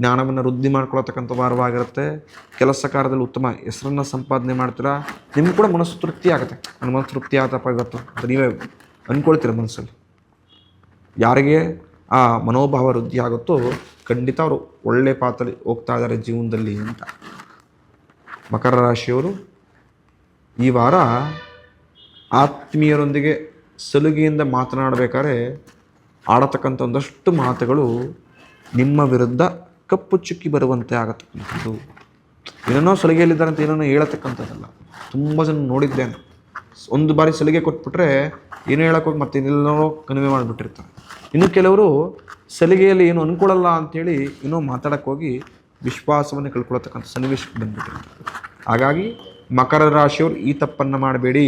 ಜ್ಞಾನವನ್ನು ವೃದ್ಧಿ ಮಾಡ್ಕೊಳತಕ್ಕಂಥ ವಾರವಾಗಿರುತ್ತೆ. ಕೆಲಸ ಕಾರ್ಯದಲ್ಲಿ ಉತ್ತಮ ಹೆಸರನ್ನು ಸಂಪಾದನೆ ಮಾಡ್ತೀರಾ. ನಿಮ್ಗೆ ಕೂಡ ಮನಸ್ಸು ತೃಪ್ತಿ ಆಗುತ್ತೆ. ನನ್ನ ಮನಸ್ಸು ತೃಪ್ತಿ ಆಗತ್ತಪ್ಪ ಇವತ್ತು ಅಂತ ನೀವೇ ಅಂದ್ಕೊಳ್ತೀರ ಮನಸ್ಸಲ್ಲಿ. ಯಾರಿಗೆ ಆ ಮನೋಭಾವ ವೃದ್ಧಿ ಆಗುತ್ತೋ ಖಂಡಿತ ಅವರು ಒಳ್ಳೆ ಪಾತ್ರಲ್ಲಿ ಹೋಗ್ತಾ ಇದ್ದಾರೆ ಜೀವನದಲ್ಲಿ ಅಂತ. ಮಕರ ರಾಶಿಯವರು ಈ ವಾರ ಆತ್ಮೀಯರೊಂದಿಗೆ ಸಲುಗೆಯಿಂದ ಮಾತನಾಡಬೇಕಾದ್ರೆ ಆಡತಕ್ಕಂಥ ಒಂದಷ್ಟು ಮಾತುಗಳು ನಿಮ್ಮ ವಿರುದ್ಧ ಕಪ್ಪು ಚುಕ್ಕಿ ಬರುವಂತೆ ಆಗತಕ್ಕಂಥದ್ದು. ಏನೇನೋ ಸಲಿಗೆಯಲ್ಲಿದ್ದಾರೆ ಅಂತ ಏನೇನೋ ಹೇಳತಕ್ಕಂಥದ್ದಲ್ಲ. ತುಂಬ ಜನ ನೋಡಿದ್ದೇನೆ, ಒಂದು ಬಾರಿ ಸಲಿಗೆ ಕೊಟ್ಬಿಟ್ರೆ ಏನೋ ಹೇಳೋಕ್ಕೋಗಿ ಮತ್ತೆ ಇನ್ನೆಲ್ಲೋ ಕಣಿವೆ ಮಾಡಿಬಿಟ್ಟಿರ್ತಾರೆ. ಇನ್ನು ಕೆಲವರು ಸಲಿಗೆಯಲ್ಲಿ ಏನು ಅನ್ಕೊಳ್ಳಲ್ಲ ಅಂಥೇಳಿ ಏನೋ ಮಾತಾಡೋಕ್ಕೋಗಿ ವಿಶ್ವಾಸವನ್ನು ಕಳ್ಕೊಳತಕ್ಕಂಥ ಸನ್ನಿವೇಶಕ್ಕೆ ಬಂದುಬಿಟ್ಟಿರ್ತಾರೆ. ಹಾಗಾಗಿ ಮಕರ ರಾಶಿಯವರು ಈ ತಪ್ಪನ್ನು ಮಾಡಬೇಡಿ.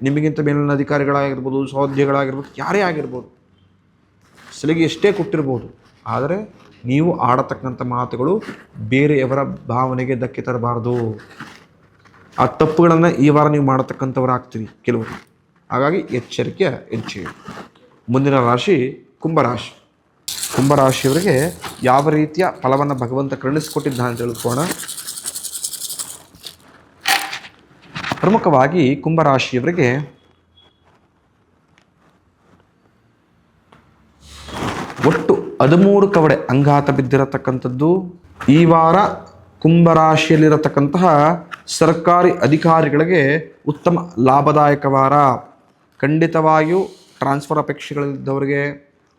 ನಿಮಗಿಂತ ಮೇಲಿನ ಅಧಿಕಾರಿಗಳಾಗಿರ್ಬೋದು, ಸಹೋದ್ಯೋಗಿಗಳಾಗಿರ್ಬೋದು, ಯಾರೇ ಆಗಿರ್ಬೋದು, ಸಲಿಗೆ ಎಷ್ಟೇ ಕೊಟ್ಟಿರ್ಬೋದು, ಆದರೆ ನೀವು ಆಡತಕ್ಕಂಥ ಮಾತುಗಳು ಬೇರೆಯವರ ಭಾವನೆಗೆ ಧಕ್ಕೆ ತರಬಾರ್ದು. ಆ ತಪ್ಪುಗಳನ್ನು ಈ ವಾರ ನೀವು ಮಾಡತಕ್ಕಂಥವ್ರು ಆಗ್ತೀರಿ ಕೆಲವರು. ಹಾಗಾಗಿ ಎಚ್ಚರಿಕೆ ಹೆಚ್ಚು. ಮುಂದಿನ ರಾಶಿ ಕುಂಭರಾಶಿ. ಕುಂಭರಾಶಿಯವರಿಗೆ ಯಾವ ರೀತಿಯ ಫಲವನ್ನು ಭಗವಂತ ಕರುಣಿಸಿಕೊಟ್ಟಿದ್ದಾನೆ ಅಂತ ತಿಳ್ಕೋಣ. ಪ್ರಮುಖವಾಗಿ ಕುಂಭರಾಶಿಯವರಿಗೆ ಒಟ್ಟು 13 ಕವಡೆ ಅಂಗಾತ ಬಿದ್ದಿರತಕ್ಕಂಥದ್ದು. ಈ ವಾರ ಕುಂಭರಾಶಿಯಲ್ಲಿರತಕ್ಕಂತಹ ಸರ್ಕಾರಿ ಅಧಿಕಾರಿಗಳಿಗೆ ಉತ್ತಮ ಲಾಭದಾಯಕ ವಾರ. ಖಂಡಿತವಾಗಿಯೂ ಟ್ರಾನ್ಸ್ಫರ್ ಅಪೇಕ್ಷೆಗಳಿದ್ದವರಿಗೆ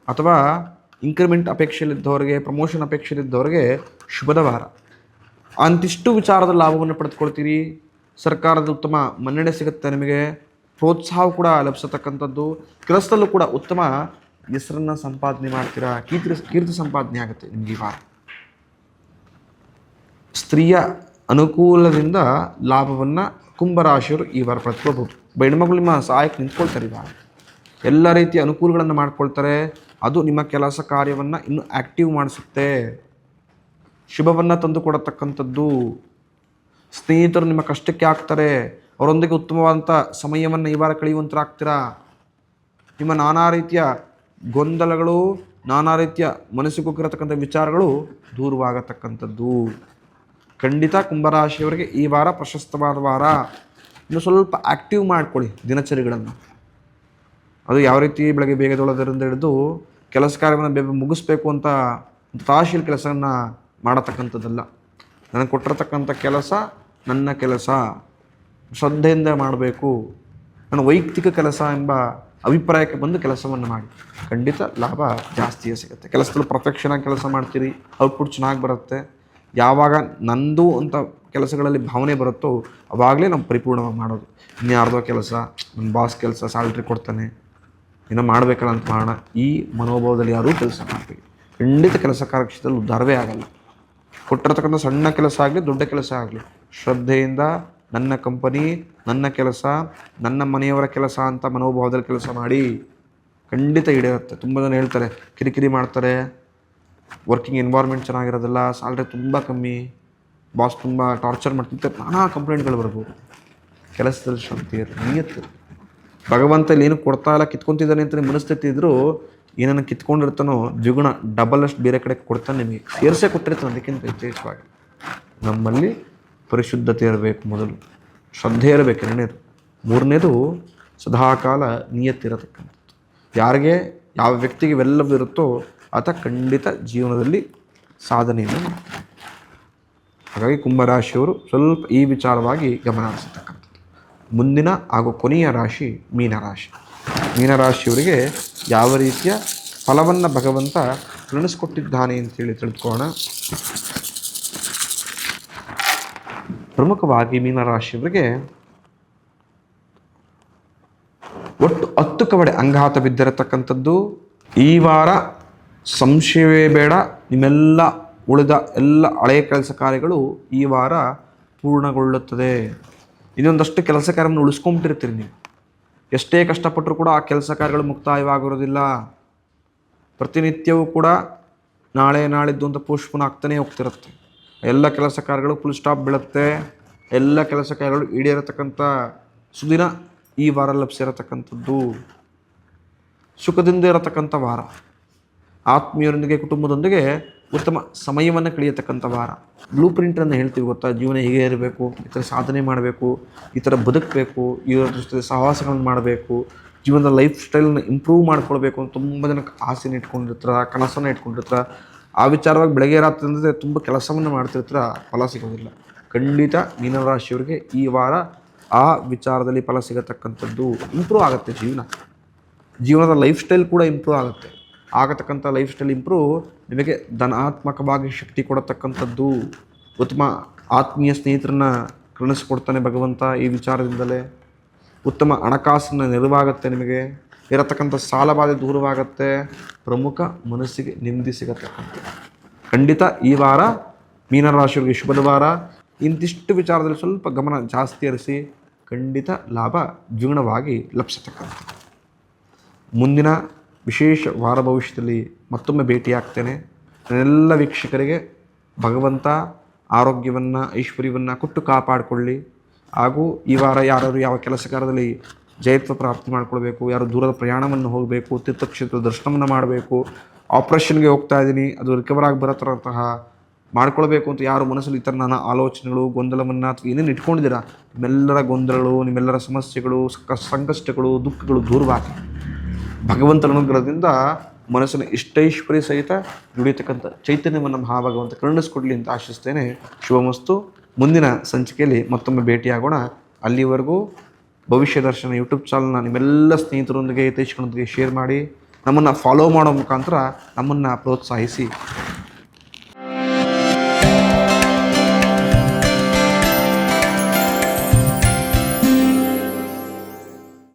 ಅಥವಾ ಇನ್ಕ್ರಿಮೆಂಟ್ ಅಪೇಕ್ಷೆಯಲ್ಲಿದ್ದವರಿಗೆ, ಪ್ರಮೋಷನ್ ಅಪೇಕ್ಷೆಯಲ್ಲಿದ್ದವರಿಗೆ ಶುಭದ ವಾರ. ಅಂತಿಷ್ಟು ವಿಚಾರದ ಲಾಭವನ್ನು ಪಡೆದುಕೊಳ್ತೀರಿ. ಸರ್ಕಾರದ ಉತ್ತಮ ಮನ್ನಣೆ ಸಿಗುತ್ತೆ. ನಿಮಗೆ ಪ್ರೋತ್ಸಾಹ ಕೂಡ ಲಭಿಸತಕ್ಕಂಥದ್ದು. ಕೆಲಸದಲ್ಲೂ ಕೂಡ ಉತ್ತಮ ಹೆಸರನ್ನು ಸಂಪಾದನೆ ಮಾಡ್ತೀರಾ. ಕೀರ್ತಿ ಸಂಪಾದನೆ ಆಗುತ್ತೆ ನಿಮಗೆ ಈ ವಾರ. ಸ್ತ್ರೀಯ ಅನುಕೂಲದಿಂದ ಲಾಭವನ್ನು ಕುಂಭರಾಶಿಯವರು ಈ ವಾರ ಪಡೆದುಕೊಳ್ಬೋದು. ಹೆಣ್ಮಗಳು ನಿಮ್ಮ ಸಹಾಯಕ್ಕೆ ನಿಂತ್ಕೊಳ್ತಾರೆ. ಈ ವಾರ ಎಲ್ಲ ರೀತಿಯ ಅನುಕೂಲಗಳನ್ನು ಮಾಡ್ಕೊಳ್ತಾರೆ. ಅದು ನಿಮ್ಮ ಕೆಲಸ ಕಾರ್ಯವನ್ನು ಇನ್ನೂ ಆ್ಯಕ್ಟಿವ್ ಮಾಡಿಸುತ್ತೆ. ಶುಭವನ್ನು ತಂದು ಕೊಡತಕ್ಕಂಥದ್ದು. ಸ್ನೇಹಿತರು ನಿಮ್ಮ ಕಷ್ಟಕ್ಕೆ ಆಗ್ತಾರೆ. ಅವರೊಂದಿಗೆ ಉತ್ತಮವಾದಂಥ ಸಮಯವನ್ನು ಈ ವಾರ ಕಳೆಯುವಂತರಾಗ್ತೀರಾ. ನಿಮ್ಮ ನಾನಾ ರೀತಿಯ ಗೊಂದಲಗಳು, ನಾನಾ ರೀತಿಯ ಮನಸ್ಸಿಗೋಗಿರತಕ್ಕಂಥ ವಿಚಾರಗಳು ದೂರವಾಗತಕ್ಕಂಥದ್ದು. ಖಂಡಿತ ಕುಂಭರಾಶಿಯವರಿಗೆ ಈ ವಾರ ಪ್ರಶಸ್ತವಾದ ವಾರ. ಇನ್ನು ಸ್ವಲ್ಪ ಆ್ಯಕ್ಟಿವ್ ಮಾಡ್ಕೊಳ್ಳಿ ದಿನಚರಿಗಳನ್ನು. ಅದು ಯಾವ ರೀತಿ ಬೆಳಗ್ಗೆ ಬೇಗದೊಳದರಿಂದ ಹಿಡಿದು ಕೆಲಸ ಕಾರ್ಯವನ್ನು ಬೇಗ ಮುಗಿಸ್ಬೇಕು ಅಂತ ತಾಶೀಲ್ ಕೆಲಸವನ್ನು ಮಾಡತಕ್ಕಂಥದ್ದಲ್ಲ. ನನಗೆ ಕೊಟ್ಟಿರತಕ್ಕಂಥ ಕೆಲಸ ನನ್ನ ಕೆಲಸ, ಶ್ರದ್ಧೆಯಿಂದ ಮಾಡಬೇಕು, ನನ್ನ ವೈಯಕ್ತಿಕ ಕೆಲಸ ಎಂಬ ಅಭಿಪ್ರಾಯಕ್ಕೆ ಬಂದು ಕೆಲಸವನ್ನು ಮಾಡಿ. ಖಂಡಿತ ಲಾಭ ಜಾಸ್ತಿಯೇ ಸಿಗುತ್ತೆ. ಕೆಲಸದಲ್ಲಿ ಪರ್ಫೆಕ್ಷನಾಗಿ ಕೆಲಸ ಮಾಡ್ತೀರಿ, ಔಟ್ಪುಟ್ ಚೆನ್ನಾಗಿ ಬರುತ್ತೆ. ಯಾವಾಗ ನಂದು ಅಂತ ಕೆಲಸಗಳಲ್ಲಿ ಭಾವನೆ ಬರುತ್ತೋ ಅವಾಗಲೇ ನಾವು ಪರಿಪೂರ್ಣವಾಗಿ ಮಾಡೋದು. ಇನ್ಯಾರ್ದೋ ಕೆಲಸ, ನನ್ನ ಬಾಸ್ ಕೆಲಸ, ಸ್ಯಾಲ್ರಿ ಕೊಡ್ತಾನೆ, ಏನೋ ಮಾಡಬೇಕಲ್ಲ ಅಂತ ಮಾಡೋಣ, ಈ ಮನೋಭಾವದಲ್ಲಿ ಯಾರೂ ಕೆಲಸ ಮಾಡಬೇಕು. ಖಂಡಿತ ಕೆಲಸ ಕಾರ್ಯಕ್ಷೇತ್ರದಲ್ಲಿ ಉದ್ಧಾರವೇ ಆಗಲ್ಲ. ಕೊಟ್ಟಿರ್ತಕ್ಕಂಥ ಸಣ್ಣ ಕೆಲಸ ಆಗಲಿ, ದೊಡ್ಡ ಕೆಲಸ ಆಗಲಿ, ಶ್ರದ್ಧೆಯಿಂದ ನನ್ನ ಕಂಪನಿ, ನನ್ನ ಕೆಲಸ, ನನ್ನ ಮನೆಯವರ ಕೆಲಸ ಅಂತ ಮನೋಭಾವದಲ್ಲಿ ಕೆಲಸ ಮಾಡಿ. ಖಂಡಿತ ಈಡೇರುತ್ತೆ. ತುಂಬ ಜನ ಹೇಳ್ತಾರೆ ಕಿರಿಕಿರಿ ಮಾಡ್ತಾರೆ, ವರ್ಕಿಂಗ್ ಎನ್ವೈರ್ಮೆಂಟ್ ಚೆನ್ನಾಗಿರೋದಿಲ್ಲ, ಸ್ಯಾಲ್ರಿ ತುಂಬ ಕಮ್ಮಿ, ಬಾಸ್ ತುಂಬ ಟಾರ್ಚರ್ ಮಾಡ್ತಿರ್ತಾರೆ, ನಾನಾ ಕಂಪ್ಲೇಂಟ್ಗಳು ಬರ್ಬೋದು. ಕೆಲಸದಲ್ಲಿ ಶಾಂತಿ ಇರುತ್ತೆ, ನಿಯತ್ತು. ಭಗವಂತ ಇಲ್ಲಿ ಏನು ಕೊಡ್ತಾ ಇಲ್ಲ, ಕಿತ್ಕೊತಿದ್ದಾನೆ ಅಂತ ಮನಸ್ಥಿತಿ ಇದ್ದರೂ ಏನನ್ನು ಕಿತ್ಕೊಂಡಿರ್ತಾನೋ ದ್ವಿಗುಣ ಡಬಲ್ ಅಷ್ಟು ಬೇರೆ ಕಡೆ ಕೊಡ್ತಾನೆ, ನಿಮಗೆ ಸೇರಿಸೇ ಕೊಟ್ಟಿರ್ತಾನೆ. ಅದಕ್ಕಿಂತ ವಿಶೇಷವಾಗಿ ನಮ್ಮಲ್ಲಿ ಪರಿಶುದ್ಧತೆ ಇರಬೇಕು, ಮೊದಲು ಶ್ರದ್ಧೆ ಇರಬೇಕು, ಎರಡನೇದು. ಮೂರನೇದು ಸದಾಕಾಲ ನಿಯತ್ತಿರತಕ್ಕಂಥದ್ದು. ಯಾರಿಗೆ ಯಾವ ವ್ಯಕ್ತಿಗೆ ಇವೆಲ್ಲವೂ ಇರುತ್ತೋ ಆತ ಖಂಡಿತ ಜೀವನದಲ್ಲಿ ಸಾಧನೆಯನ್ನು ಮಾಡ್ತಾರೆ. ಹಾಗಾಗಿ ಕುಂಭರಾಶಿಯವರು ಸ್ವಲ್ಪ ಈ ವಿಚಾರವಾಗಿ ಗಮನ ಹರಿಸತಕ್ಕಂಥದ್ದು. ಮುಂದಿನ ಹಾಗೂ ಕೊನೆಯ ರಾಶಿ ಮೀನರಾಶಿ. ಮೀನರಾಶಿಯವರಿಗೆ ಯಾವ ರೀತಿಯ ಫಲವನ್ನು ಭಗವಂತ ಕರುಣಿಸ್ಕೊಟ್ಟಿದ್ದಾನೆ ಅಂತೇಳಿ ತಿಳ್ಕೊಳ್ಳೋಣ. ಪ್ರಮುಖವಾಗಿ ಮೀನರಾಶಿಯವರಿಗೆ ಒಟ್ಟು 10 ಕವಡೆ ಅಂಗಾತ ಬಿದ್ದಿರತಕ್ಕಂಥದ್ದು. ಈ ವಾರ ಸಂಶಯವೇ ಬೇಡ, ನಿಮ್ಮೆಲ್ಲ ಉಳಿದ ಎಲ್ಲ ಹಳೆಯ ಕೆಲಸ ಕಾರ್ಯಗಳು ಈ ವಾರ ಪೂರ್ಣಗೊಳ್ಳುತ್ತದೆ. ಇನ್ನೊಂದಷ್ಟು ಕೆಲಸ ಕಾರ್ಯವನ್ನು ಉಳಿಸ್ಕೊಂಬಿಟ್ಟಿರ್ತೀರಿ ನೀವು. ಎಷ್ಟೇ ಕಷ್ಟಪಟ್ಟರೂ ಕೂಡ ಆ ಕೆಲಸ ಕಾರ್ಯಗಳು ಮುಕ್ತಾಯವಾಗಿರೋದಿಲ್ಲ. ಪ್ರತಿನಿತ್ಯವೂ ಕೂಡ ನಾಳೆ ನಾಳಿದ್ದು ಅಂತ ಪೋಸ್ಟ್ಪೋನ್ ಆಗ್ತಾನೆ ಹೋಗ್ತಿರುತ್ತೆ. ಎಲ್ಲ ಕೆಲಸ ಕಾರ್ಯಗಳು ಫುಲ್ ಸ್ಟಾಪ್ ಬೀಳುತ್ತೆ. ಎಲ್ಲ ಕೆಲಸ ಕಾರ್ಯಗಳು ಈಡೇರತಕ್ಕಂಥ ಸುದಿನ ಈ ವಾರ ಲಭಿಸಿರತಕ್ಕಂಥದ್ದು. ಸುಖದಿಂದ ಇರತಕ್ಕಂಥ ವಾರ. ಆತ್ಮೀಯರೊಂದಿಗೆ ಕುಟುಂಬದೊಂದಿಗೆ ಉತ್ತಮ ಸಮಯವನ್ನು ಕಳೆಯತಕ್ಕಂಥ ವಾರ. ಬ್ಲೂ ಪ್ರಿಂಟನ್ನು ಹೇಳ್ತೀವಿ ಗೊತ್ತಾ, ಜೀವನ ಹೀಗೆ ಇರಬೇಕು, ಈ ಥರ ಸಾಧನೆ ಮಾಡಬೇಕು, ಈ ಥರ ಬದುಕಬೇಕು, ಇವರ ಜೊತೆ ಸಹವಾಸಗಳನ್ನು ಮಾಡಬೇಕು, ಜೀವನದ ಲೈಫ್ ಸ್ಟೈಲನ್ನು ಇಂಪ್ರೂವ್ ಮಾಡ್ಕೊಳ್ಬೇಕು ಅಂತ ತುಂಬ ಜನಕ್ಕೆ ಆಸೆನ ಇಟ್ಕೊಂಡಿರ್ತಾರೆ, ಕನಸನ್ನು ಇಟ್ಕೊಂಡಿರ್ತಾರೆ. ಆ ವಿಚಾರವಾಗಿ ಬೆಳಗ್ಗೆ ರಾತ್ರಿ ಅಂದರೆ ತುಂಬ ಕೆಲಸವನ್ನು ಮಾಡ್ತಿರ್ತಾರೆ, ಫಲ ಸಿಗೋದಿಲ್ಲ. ಖಂಡಿತ ಮೀನರಾಶಿಯವರಿಗೆ ಈ ವಾರ ಆ ವಿಚಾರದಲ್ಲಿ ಫಲ ಸಿಗತಕ್ಕಂಥದ್ದು. ಇಂಪ್ರೂವ್ ಆಗುತ್ತೆ ಜೀವನದ ಲೈಫ್ ಸ್ಟೈಲ್ ಕೂಡ ಇಂಪ್ರೂವ್ ಆಗುತ್ತೆ. ಆಗತಕ್ಕಂಥ ಲೈಫ್ ಸ್ಟೈಲ್ ಇಂಪ್ರೂವ್ ನಿಮಗೆ ಧನಾತ್ಮಕವಾಗಿ ಶಕ್ತಿ ಕೊಡತಕ್ಕಂಥದ್ದು. ಉತ್ತಮ ಆತ್ಮೀಯ ಸ್ನೇಹಿತರನ್ನ ಕರುಣಿಸ್ಕೊಡ್ತಾನೆ ಭಗವಂತ ಈ ವಿಚಾರದಿಂದಲೇ. ಉತ್ತಮ ಹಣಕಾಸಿನ ನೆರವಾಗುತ್ತೆ, ನಿಮಗೆ ಇರತಕ್ಕಂಥ ಸಾಲಬಾಧೆ ದೂರವಾಗುತ್ತೆ. ಪ್ರಮುಖ ಮನಸ್ಸಿಗೆ ನೆಮ್ಮದಿ ಸಿಗತಕ್ಕಂಥದ್ದು. ಖಂಡಿತ ಈ ವಾರ ಮೀನರಾಶಿಯವರಿಗೆ ಶುಭದ ವಾರ. ಇಂತಿಷ್ಟು ವಿಚಾರದಲ್ಲಿ ಸ್ವಲ್ಪ ಗಮನ ಜಾಸ್ತಿ ಹರಿಸಿ ಖಂಡಿತ ಲಾಭ ದ್ವಿಗುಣವಾಗಿ ಲಭಿಸತಕ್ಕಂಥದ್ದು. ಮುಂದಿನ ವಿಶೇಷ ವಾರ ಭವಿಷ್ಯದಲ್ಲಿ ಮತ್ತೊಮ್ಮೆ ಭೇಟಿಯಾಗ್ತೇನೆ. ನನ್ನೆಲ್ಲ ವೀಕ್ಷಕರಿಗೆ ಭಗವಂತ ಆರೋಗ್ಯವನ್ನು, ಐಶ್ವರ್ಯವನ್ನು ಕೊಟ್ಟು ಕಾಪಾಡಿಕೊಳ್ಳಿ. ಹಾಗೂ ಈ ವಾರ ಯಾರು ಯಾವ ಕೆಲಸ ಕಾರ್ಯದಲ್ಲಿ ಜಯತ್ವ ಪ್ರಾಪ್ತಿ ಮಾಡ್ಕೊಳ್ಬೇಕು, ಯಾರು ದೂರದ ಪ್ರಯಾಣವನ್ನು ಹೋಗಬೇಕು, ತೀರ್ಥಕ್ಷೇತ್ರ ದರ್ಶನವನ್ನು ಮಾಡಬೇಕು, ಆಪ್ರೇಷನ್ಗೆ ಹೋಗ್ತಾ ಇದ್ದೀನಿ ಅದು ರಿಕವರ್ ಆಗಿ ಬರತರಂತಹ ಮಾಡ್ಕೊಳ್ಬೇಕು ಅಂತ ಯಾರು ಮನಸ್ಸಲ್ಲಿ ಈ ಥರ ನನ್ನ ಆಲೋಚನೆಗಳು, ಗೊಂದಲವನ್ನು ಅಥವಾ ಏನೇನು ಇಟ್ಕೊಂಡಿದ್ದೀರಾ, ನಿಮ್ಮೆಲ್ಲರ ಗೊಂದಲಗಳು, ನಿಮ್ಮೆಲ್ಲರ ಸಮಸ್ಯೆಗಳು, ಸಂಕಷ್ಟಗಳು, ದುಃಖಗಳು ದೂರವಾಗಿ ಭಗವಂತನ ಅನುಗ್ರಹದಿಂದ ಮನಸ್ಸಿನ ಇಷ್ಟೈಶ್ವರ್ಯ ಸಹಿತ ದುಡಿಯತಕ್ಕಂಥ ಚೈತನ್ಯವನ್ನು ಮಹಾಭಗವಂತ ಕರುಣಿಸ್ಕೊಡ್ಲಿ ಅಂತ ಆಶಿಸ್ತೇನೆ. ಶುಭಮಸ್ತು. ಮುಂದಿನ ಸಂಚಿಕೆಯಲ್ಲಿ ಮತ್ತೊಮ್ಮೆ ಭೇಟಿಯಾಗೋಣ. ಅಲ್ಲಿವರೆಗೂ ಭವಿಷ್ಯ ದರ್ಶನ ಯೂಟ್ಯೂಬ್ ಚಾನಲ್ನ ನಿಮ್ಮೆಲ್ಲ ಸ್ನೇಹಿತರೊಂದಿಗೆ, ಹಿತೈಷಿಗಳೊಂದಿಗೆ ಶೇರ್ ಮಾಡಿ, ನಮ್ಮನ್ನು ಫಾಲೋ ಮಾಡೋ ಮುಖಾಂತರ ನಮ್ಮನ್ನು ಪ್ರೋತ್ಸಾಹಿಸಿ.